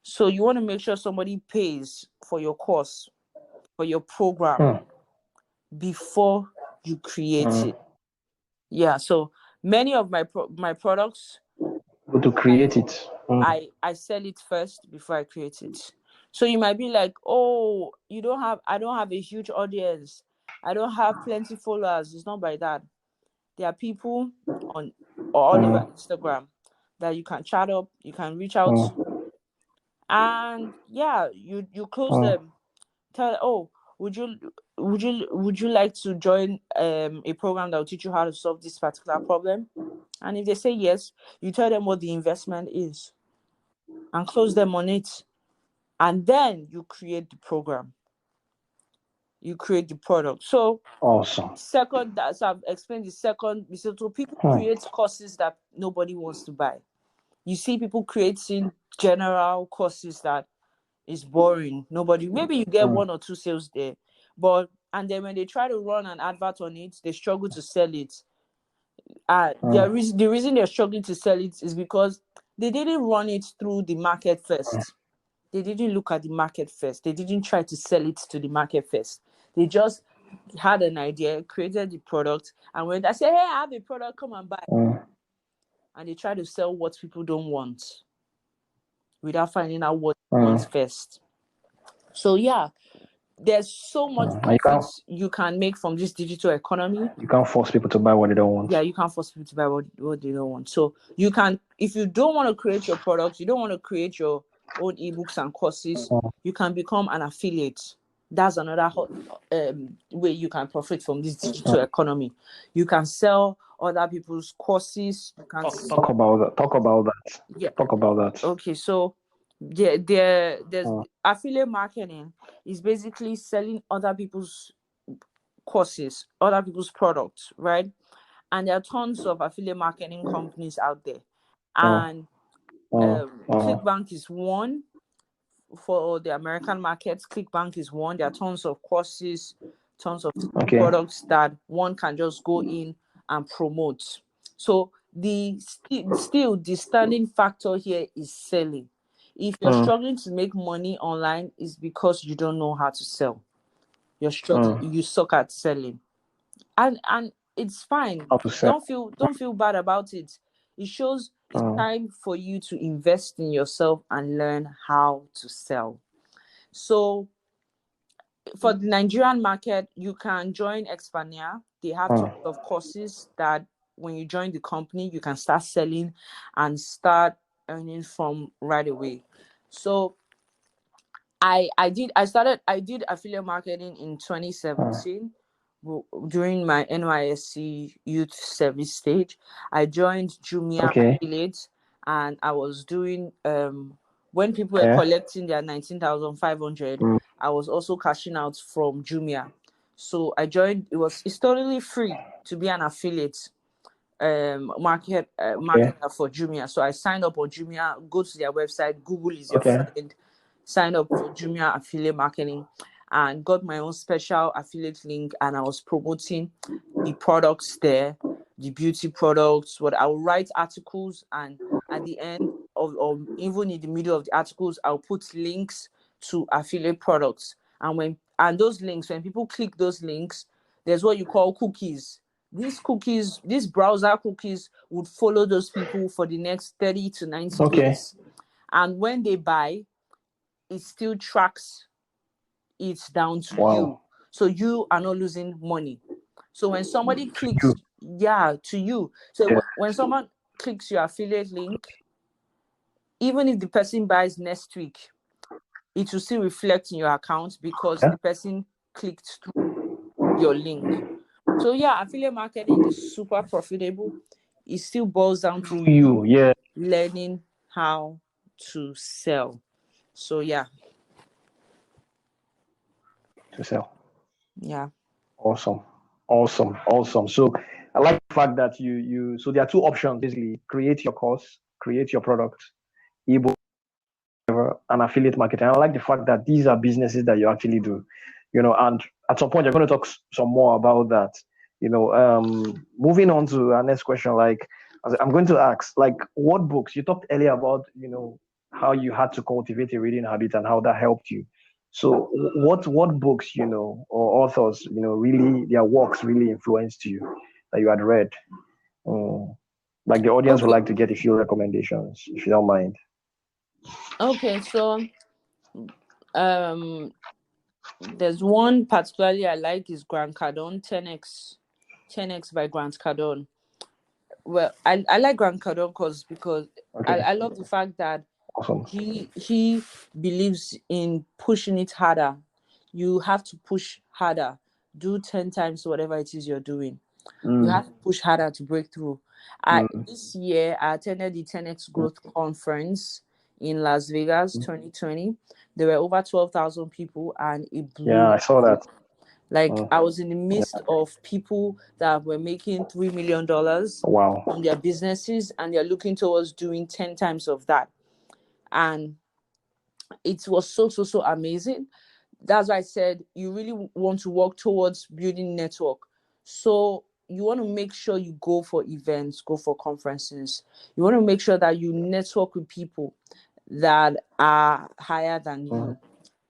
So you want to make sure somebody pays for your course, for your program, before you create it. Yeah. So many of my products, to create it. I sell it first before I create it. So you might be like, oh, I don't have a huge audience. I don't have plenty followers. It's not by that. There are people all over Instagram that you can chat up, you can reach out to, and you close them. Tell, oh, would you like to join a program that will teach you how to solve this particular problem? And if they say yes, you tell them what the investment is and close them on it. And then you create the program. You create the product. So awesome. Second, as I've explained, the second, so people create courses that nobody wants to buy. You see people creating general courses that is boring. Maybe you get one or two sales there, and then when they try to run an advert on it, they struggle to sell it. The reason they're struggling to sell it is because they didn't run it through the market first. They didn't look at the market first. They didn't try to sell it to the market first. They just had an idea, created the product, and when they say, hey, I have a product, come and buy. And they try to sell what people don't want without finding out what they want first. So yeah, there's so much profits you can make from this digital economy. You can't force people to buy what they don't want. Yeah, you can't force people to buy what they don't want. So you can, if you don't want to create your products, you don't want to create your own ebooks and courses, you can become an affiliate. That's another way you can profit from this digital economy. You can sell other people's courses. You can talk about that. Yeah. Talk about that. Okay, so there's affiliate marketing is basically selling other people's courses, other people's products, right? And there are tons of affiliate marketing companies out there. And ClickBank is one for the American markets. ClickBank is one. There are tons of courses, tons of Okay. products that one can just go in and promote. So the standing factor here is selling. If you're struggling to make money online, it's because you don't know how to sell. You're struggling, you suck at selling. And it's fine. How to sell. Don't feel bad about it. It shows it's time for you to invest in yourself and learn how to sell. So for the Nigerian market, you can join Expania. They have tons of courses that when you join the company, you can start selling and start earning from right away. So I did affiliate marketing in 2017 during my NYSC youth service stage. I joined Jumia affiliate, and I was doing when people were collecting their 19,500, I was also cashing out from Jumia. So I joined. It's totally free to be an affiliate marketer for Jumia. So I signed up on Jumia. Go to their website. Google is your friend. Sign up for Jumia affiliate marketing and got my own special affiliate link, and I was promoting the products there, the beauty products. What I will write articles, and at the end of, or even in the middle of the articles, I'll put links to affiliate products. And those links, when people click those links, there's what you call cookies. These browser cookies would follow those people for the next 30 to 90 days. And when they buy, it still tracks it down to you. So you are not losing money. So when somebody clicks, to you. So when someone clicks your affiliate link, even if the person buys next week, it will still reflect in your account because the person clicked through your link. So affiliate marketing is super profitable. It still boils down to you learning how to sell. So to sell. Yeah. Awesome. So I like the fact that you so there are two options basically: create your course, create your product, ebook, and affiliate marketing. I like the fact that these are businesses that you actually do, and at some point you're going to talk some more about that. Moving on to our next question, I'm going to ask, what books you talked earlier about, how you had to cultivate a reading habit and how that helped you. So what books, or authors, really their works really influenced you that you had read? The audience would like to get a few recommendations, if you don't mind. Okay, so there's one particularly I like is Grant Cardone, 10X by Grant Cardone. Well, I like Grant Cardone because I love the fact that he believes in pushing it harder. You have to push harder. Do 10 times whatever it is you're doing. You have to push harder to break through. This year, I attended the 10X Growth Conference in Las Vegas, 2020. There were over 12,000 people, and it blew. Yeah, I saw that. I was in the midst of people that were making $3 million from their businesses, and they're looking towards doing 10 times of that. And it was so amazing. That's why I said you really want to work towards building network. So you want to make sure you go for events, go for conferences. You want to make sure that you network with people that are higher than you,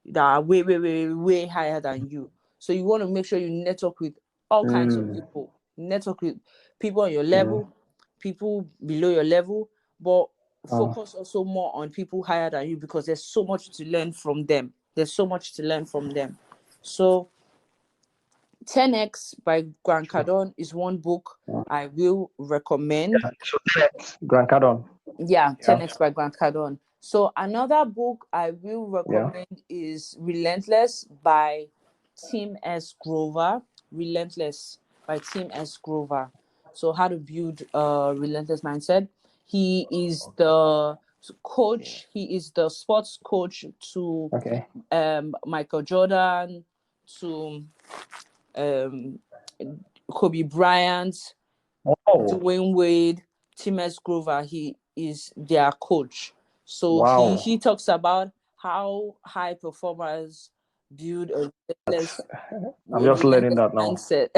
that are way higher than you. So you want to make sure you network with all kinds of people. Network with people on your level, people below your level, but focus also more on people higher than you because there's so much to learn from them. So 10X by Grant Cardone is one book I will recommend. So 10X, Grant Cardone. 10X by Grant Cardone. So another book I will recommend is Relentless by Tim S. Grover. Relentless by Tim S. Grover. So how to build a relentless mindset. He is the coach. He is the sports coach to Michael Jordan, to Kobe Bryant, Dwayne Wade, Tim S. Grover. He is their coach. So he talks about how high performers build a relentless I'm just learning that now. mindset.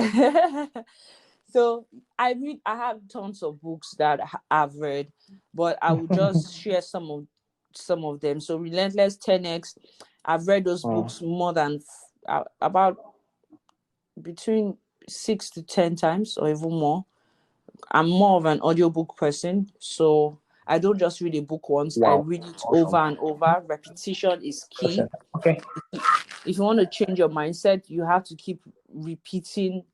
So I have tons of books that I've read, but I will just share some of them. So Relentless 10x, I've read those books more than about between 6 to 10 times or even more. I'm more of an audiobook person, so I don't just read a book once. I Wow. read it Awesome. over and over. Repetition is key. Okay. If you want to change your mindset, you have to keep repeating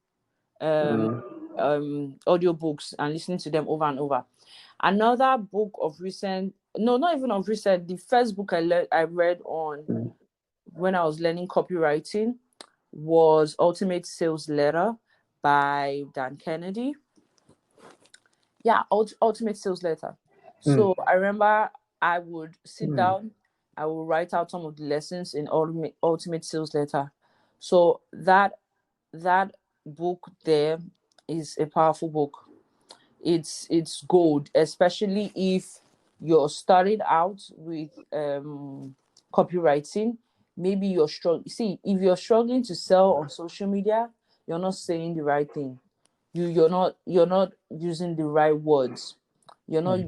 audiobooks and listening to them over and over. Another book of recent, no, not even of recent, the first book I read on when I was learning copywriting was Ultimate Sales Letter by Dan Kennedy. Yeah, Ultimate Sales Letter. So I remember I would sit down, I would write out some of the lessons in Ultimate Sales Letter. So that book there is a powerful book. It's gold, especially if you're starting out with copywriting. Maybe you're struggling. See, if you're struggling to sell on social media, you're not saying the right thing. You're not using the right words. You're not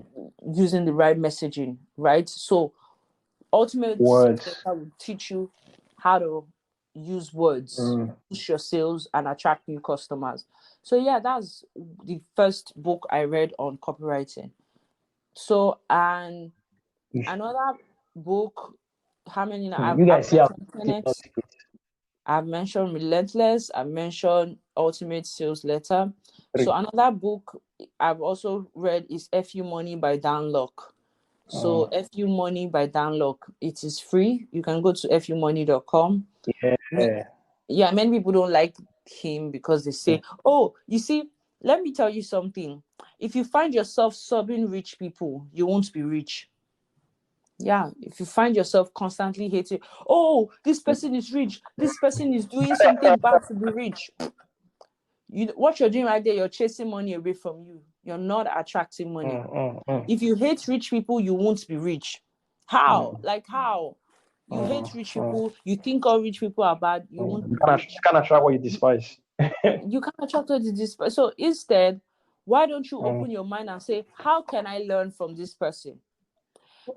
using the right messaging, right? So Ultimate Sales Letter will teach you how to use words, push your sales, and attract new customers. So yeah, that's the first book I read on copywriting. So, and another book, how many now? You guys see how I've mentioned Relentless, I've mentioned Ultimate Sales Letter. So another book I've also read is FU Money by Dan Lok. So FU Money by Dan Lok, it is free. You can go to fumoney.com. Yeah, many people don't like him because they say, oh, you see, let me tell you something. If you find yourself serving rich people, you won't be rich. Yeah, if you find yourself constantly hating, oh, this person is rich, this person is doing something bad to be rich. What you're doing right there, you're chasing money away from you. You're not attracting money. If you hate rich people, you won't be rich. How? Like how? You hate rich people, you think all rich people are bad, you won't be rich. You can't attract what you despise. You can't attract what you despise. So instead, why don't you open your mind and say, how can I learn from this person?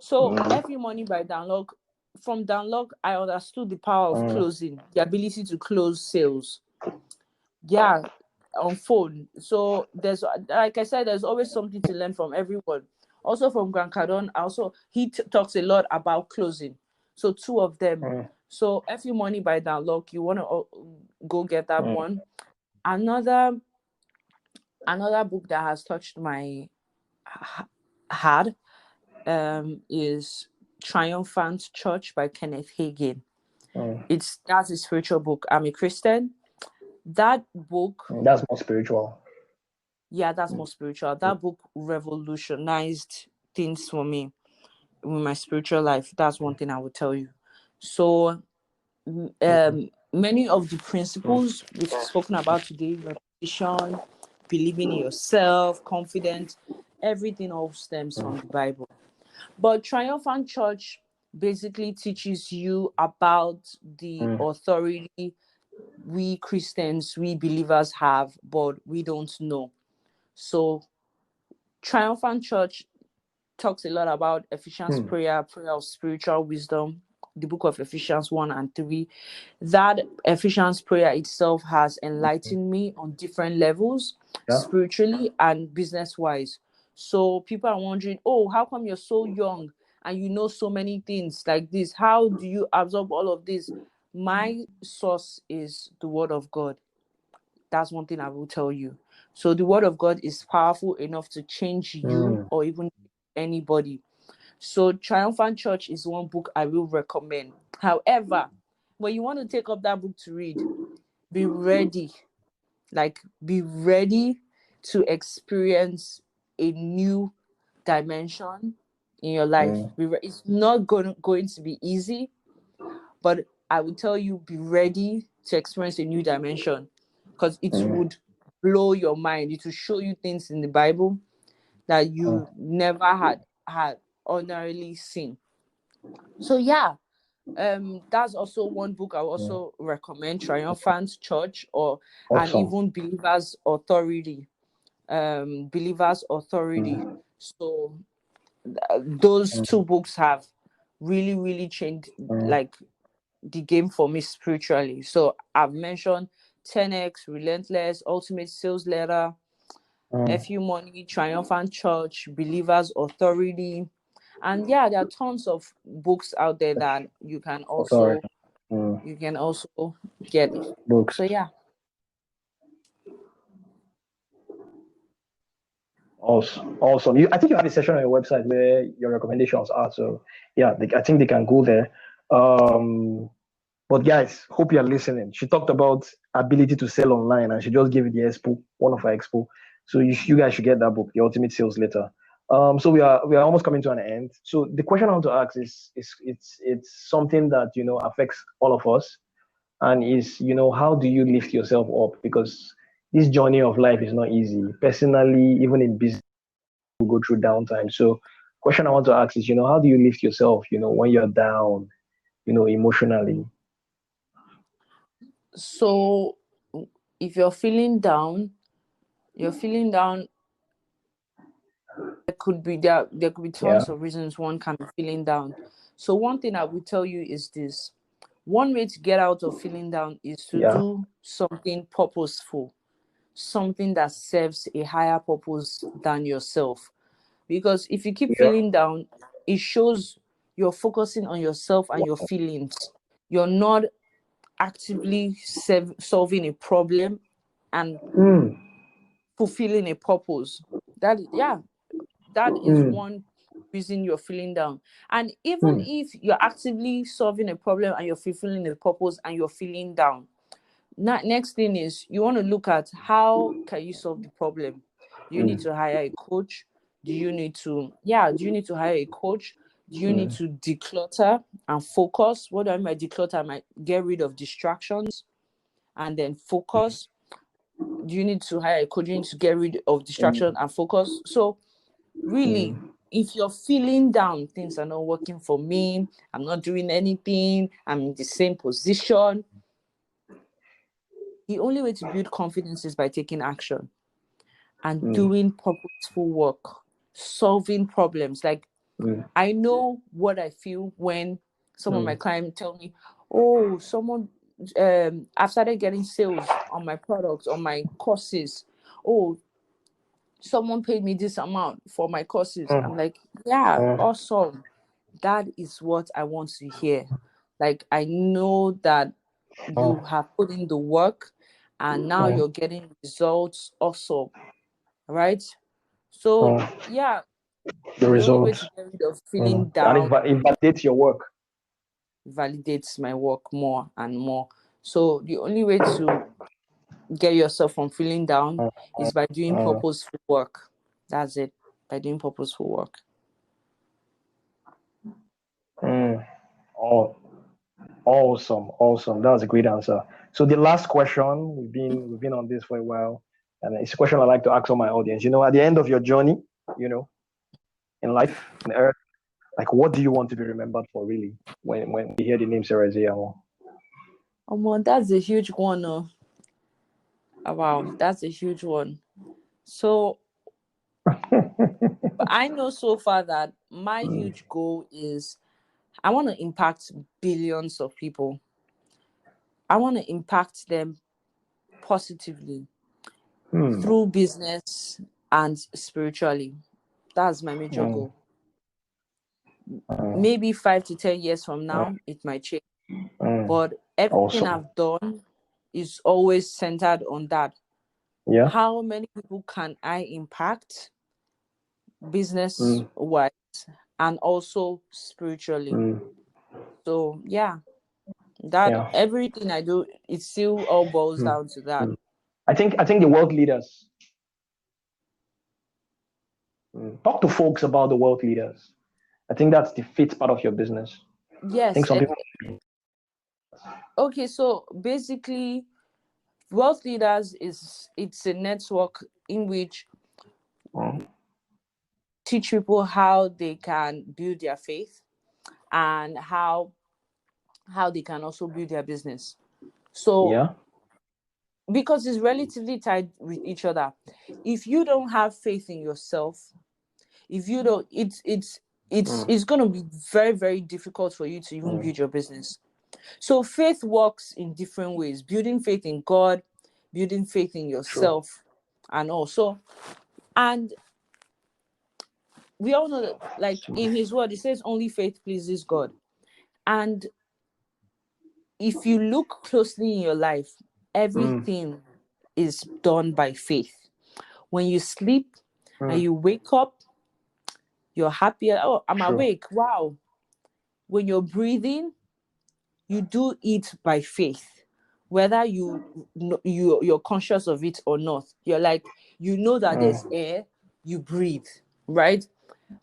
So FU Money by Dan Lok. From Dan Lok, I understood the power of closing, the ability to close sales. Yeah, on phone. So there's, like I said, there's always something to learn from everyone. Also from Grant Cardone, he talks a lot about closing. So two of them. So FU Money by Dan Lok, you want to go get that one. Another book that has touched my heart is Triumphant Church by Kenneth Hagin. That's a spiritual book. I'm a Christian. That book, that's more spiritual. Yeah, that's more spiritual. That book revolutionized things for me with my spiritual life. That's one thing I would tell you. So many of the principles we've spoken about today, repetition, believing in yourself, confidence, everything all stems from the Bible. But Triumphant Church basically teaches you about the authority we Christians, we believers have, but we don't know. So Triumphant Church talks a lot about Ephesians prayer of spiritual wisdom, the book of Ephesians 1 and 3. That Ephesians prayer itself has enlightened me on different levels, spiritually and business-wise. So people are wondering, oh, how come you're so young and you know so many things like this? How do you absorb all of this? My source is the Word of God. That's one thing I will tell you. So the Word of God is powerful enough to change you or even anybody. So Triumphant Church is one book I will recommend. However, when you want to take up that book to read, be ready. Like, be ready to experience a new dimension in your life. It's not going to be easy, but I would tell you, be ready to experience a new dimension, because it would blow your mind. It will show you things in the Bible that you never had ordinarily seen. So yeah, That's also one book I also recommend, Triumphant Church, or and Awesome. even Believer's Authority. Believer's Authority. So those two books have really changed like the game for me spiritually. So I've mentioned 10x, Relentless, Ultimate Sales Letter, FU Money, Triumphant Church, Believer's Authority. And yeah, there are tons of books out there that you can also Authority. get. Books. So yeah. Awesome. Awesome. I think you have a section on your website where your recommendations are. So yeah, I think they can go there. But guys, hope you are listening. She talked about ability to sell online, and she just gave it the expo, one of her expo. So you guys should get that book, The Ultimate Sales Letter. So we are almost coming to an end. So the question I want to ask is it's something that affects all of us, and is how do you lift yourself up, because this journey of life is not easy. Personally, even in business, we go through downtime. So question I want to ask is how do you lift yourself when you're down emotionally? So if you're feeling down, there could be Yeah, tons of reasons one can be feeling down. So one thing I will tell you is this: one way to get out of feeling down is to yeah, do something purposeful, something that serves a higher purpose than yourself. Because if you keep yeah. feeling down, it shows you're focusing on yourself and your feelings. You're not actively solving a problem and Mm, fulfilling a purpose. That is mm, one reason you're feeling down. And even mm, if you're actively solving a problem and you're fulfilling a purpose and you're feeling down, next thing is you want to look at how can you solve the problem. Do you need mm, to hire a coach? Do you need to hire a coach? Do you need mm, to declutter and focus? What do I mean by declutter? I might get rid of distractions and then focus. Do you need to hire a coach? Do you need to get rid of distraction and focus? So really, mm, if you're feeling down, things are not working for me, I'm not doing anything, I'm in the same position, the only way to build confidence is by taking action and mm, doing purposeful work, solving problems. Like, mm, I know what I feel when some of my mm, clients tell me, oh, someone I've started getting sales on my products, on my courses. Oh, someone paid me this amount for my courses. I'm mm, like, yeah, mm, awesome. That is what I want to hear. Like, I know that you mm, have put in the work and now mm, you're getting results also, right? So mm. yeah, The the only way to results. get rid of feeling And down it validates your work. validates my work more and more. So the only way to get yourself from feeling down Mm, is by doing mm, purposeful work. That's it. By doing purposeful work. mm. Oh, awesome. That was a great answer. So the last question, we've been on this for a while, and it's a question I like to ask all my audience. At the end of your journey, in life, in earth, like what do you want to be remembered for really when you hear the name Sarah Ize-Iyamu? Oh, well, that's a huge one. Oh, wow, that's a huge one. So I know so far that my Mm, huge goal is I want to impact billions of people. I want to impact them positively mm, through business and spiritually. That's my major mm, goal. mm, Maybe 5 to 10 years from mm, now, it might change. mm. But everything Awesome. I've done is always centered on that. Yeah. How many people can I impact business Mm, wise and also spiritually? mm, So yeah, that yeah. everything I do, it still all boils Mm, down to that. mm. I think the world leaders. Talk to folks about the world leaders. I think that's the fit part of your business. I think Yes. some people. Okay, so basically wealth leaders it's a network in which Mm, teach people how they can build their faith and how how they can also build their business. So because it's relatively tied with each other. If you don't have faith in yourself, if you don't, it's going to be very, very difficult for you to even build your business. So faith works in different ways: building faith in God, building faith in yourself, and also, and we all know that, like in His word, it says only faith pleases God. And if you look closely in your life, everything is done by faith. When you sleep and you wake up, you're happy. Oh, I'm awake. Wow. When you're breathing, you do it by faith. Whether you're conscious of it or not. You're like, you know that there's air, you breathe, right?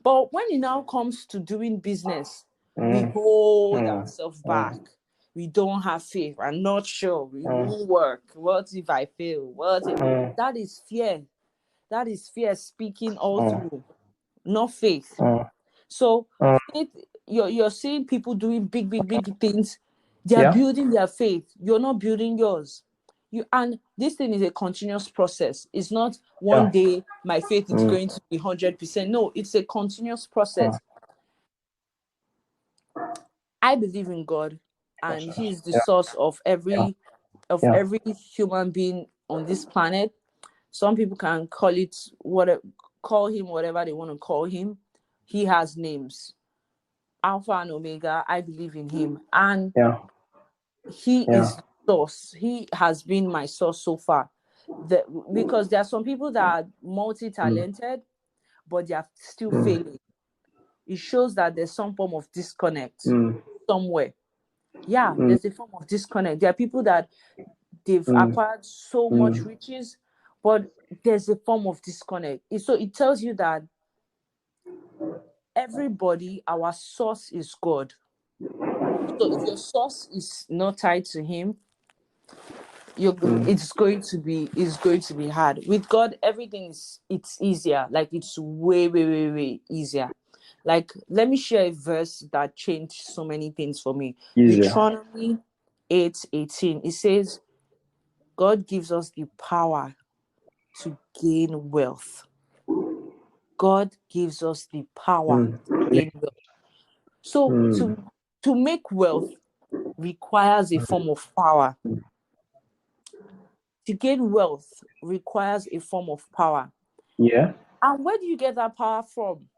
But when it now comes to doing business, we hold ourselves back. We don't have faith. I'm not sure. We won't work. What if I fail? What if? That is fear. That is fear speaking all through, not faith. So faith, you're seeing people doing big things. They are building their faith. You're not building yours. And this thing is a continuous process. It's not one day my faith is going to be 100%. No, it's a continuous process. I believe in God, and He is the source of every human being on this planet. Some people can call him whatever they want to call him. He has names. Alpha and Omega. I believe in Him, and He is the source. He has been my source so far. Because there are some people that are multi-talented, but they are still failing. It shows that there's some form of disconnect somewhere. Yeah, there's a form of disconnect. There are people that they've acquired so much riches, but there's a form of disconnect. So it tells you that everybody, our source is God. So if your source is not tied to Him, it's going to be hard. With God, everything it's easier. Like it's way easier. Like, let me share a verse that changed so many things for me. Deuteronomy 8:18. It says, God gives us the power to gain wealth. God gives us the power to gain wealth. So to make wealth requires a form of power. To gain wealth requires a form of power. And where do you get that power from?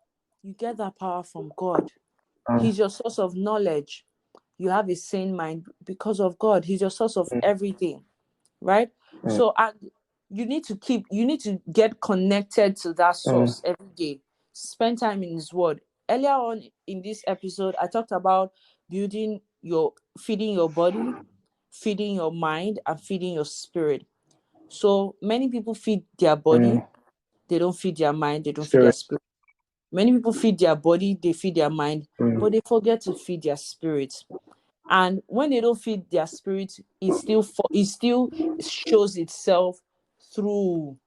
You get that power from God. He's your source of knowledge. You have a sane mind because of God. He's your source of everything, right? So you need to get connected to that source every day. Spend time in His word. Earlier on in this episode, I talked about feeding your body, feeding your mind, and feeding your spirit. So many people feed their body, they don't feed their mind, they don't feed their spirit. Many people feed their body, they feed their mind, but they forget to feed their spirit. And when they don't feed their spirit, it still shows itself through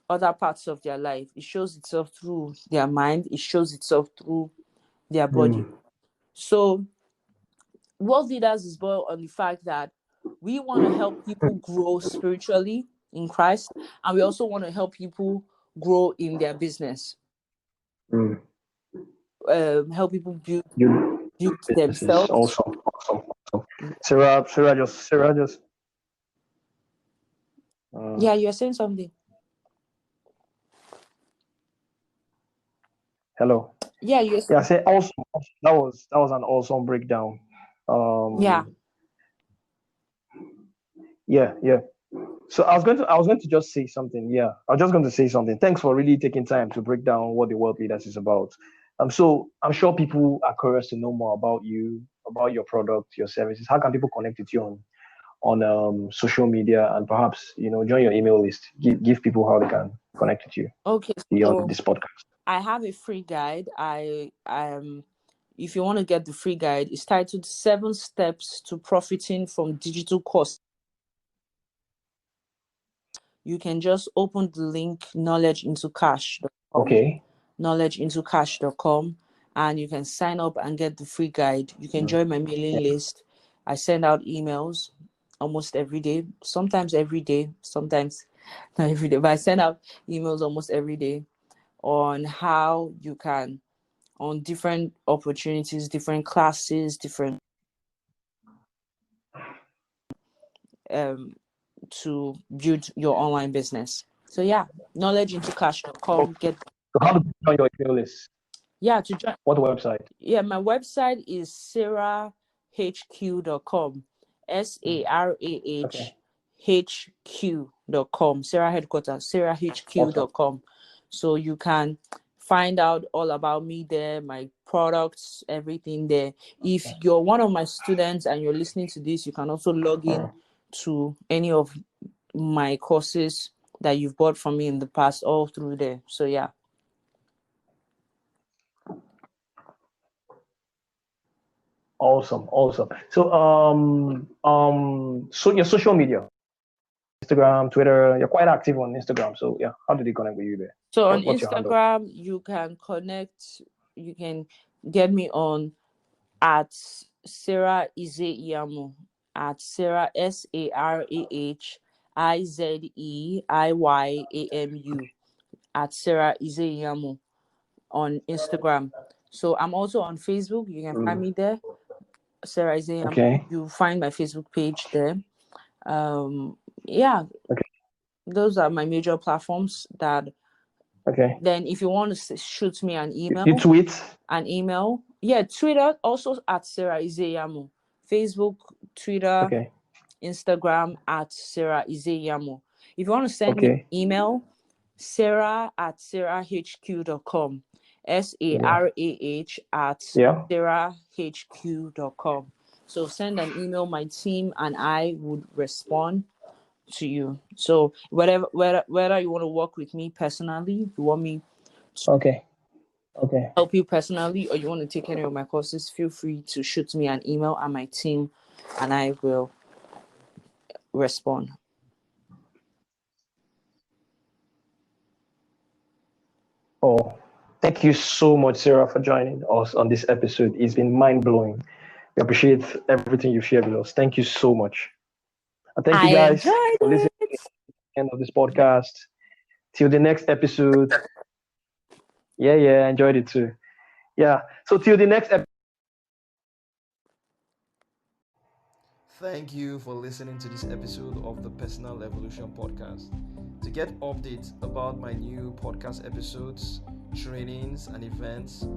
other parts of their life. It shows itself through their mind. It shows itself through their body. So world leaders is built on the fact that we want to help people grow spiritually in Christ, and we also want to help people grow in their business. Help people build themselves. Awesome. Sarah just. Yeah, you're saying something. Hello. Yeah, I say awesome. That was an awesome breakdown. Yeah. So I was going to just say something. Yeah, I was just going to say something. Thanks for really taking time to break down what the World Leaders is about. So I'm sure people are curious to know more about you, about your product, your services. How can people connect with you on social media, and perhaps join your email list? Give people how they can connect with you. Okay. Beyond this podcast, I have a free guide. If you want to get the free guide, it's titled 7 Steps to Profiting from Digital Courses. You can just open the link knowledgeintocash.com. Okay. Knowledgeintocash.com, and you can sign up and get the free guide. You can join my mailing list. I send out emails almost every day, sometimes every day, sometimes not every day, but I send out emails almost every day on how you can, on different opportunities, different classes, different to build your online business. So yeah, knowledgeintocash.com. Get So how to join your email list? Yeah, to join. What website? Yeah, my website is sarahhq.com. sarahhq.com. Sarah headquarters, sarahhq.com. So you can find out all about me there, my products, everything there. If you're one of my students and you're listening to this, you can also log in to any of my courses that you've bought from me in the past, all through there. So yeah. Awesome. So so your social media, Instagram, Twitter, you're quite active on Instagram. So yeah, how do they connect with you there? So on What's your handle? Instagram, you can get me on at Sarah Ize-Iyamu, at Sarah SarahIzeIyamu, at Sarah Ize-Iyamu on Instagram. So I'm also on Facebook. You can find me there, Sarah Ize-Iyamu. Okay. You find my Facebook page there. Yeah. Okay. Those are my major platforms that. Okay. Then if you want to shoot me an email. You tweet? An email. Yeah, Twitter also at Sarah Ize-Iyamu. Facebook, Twitter, Instagram at Sarah Ize-Iyamu. If you want to send me an email, Sarah at sarahhq.com. sarah@sarahhq.com. So send an email, my team and I would respond to you. So whether you want to work with me personally, you want me to help you personally, or you want to take any of my courses, feel free to shoot me an email and my team and I will respond. Oh, thank you so much, Sarah, for joining us on this episode. It's been mind-blowing. We appreciate everything you've shared with us. Thank you so much. And thank you guys for listening to the end of this podcast. Till the next episode. Yeah, I enjoyed it too. Yeah. So till the next episode. Thank you for listening to this episode of the Personal Evolution Podcast. To get updates about my new podcast episodes, trainings, and events,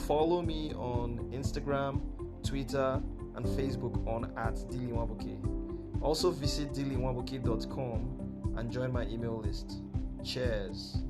follow me on Instagram, Twitter, and Facebook on @DiliNwabuke. Also visit dilinwabuke.com and join my email list. Cheers.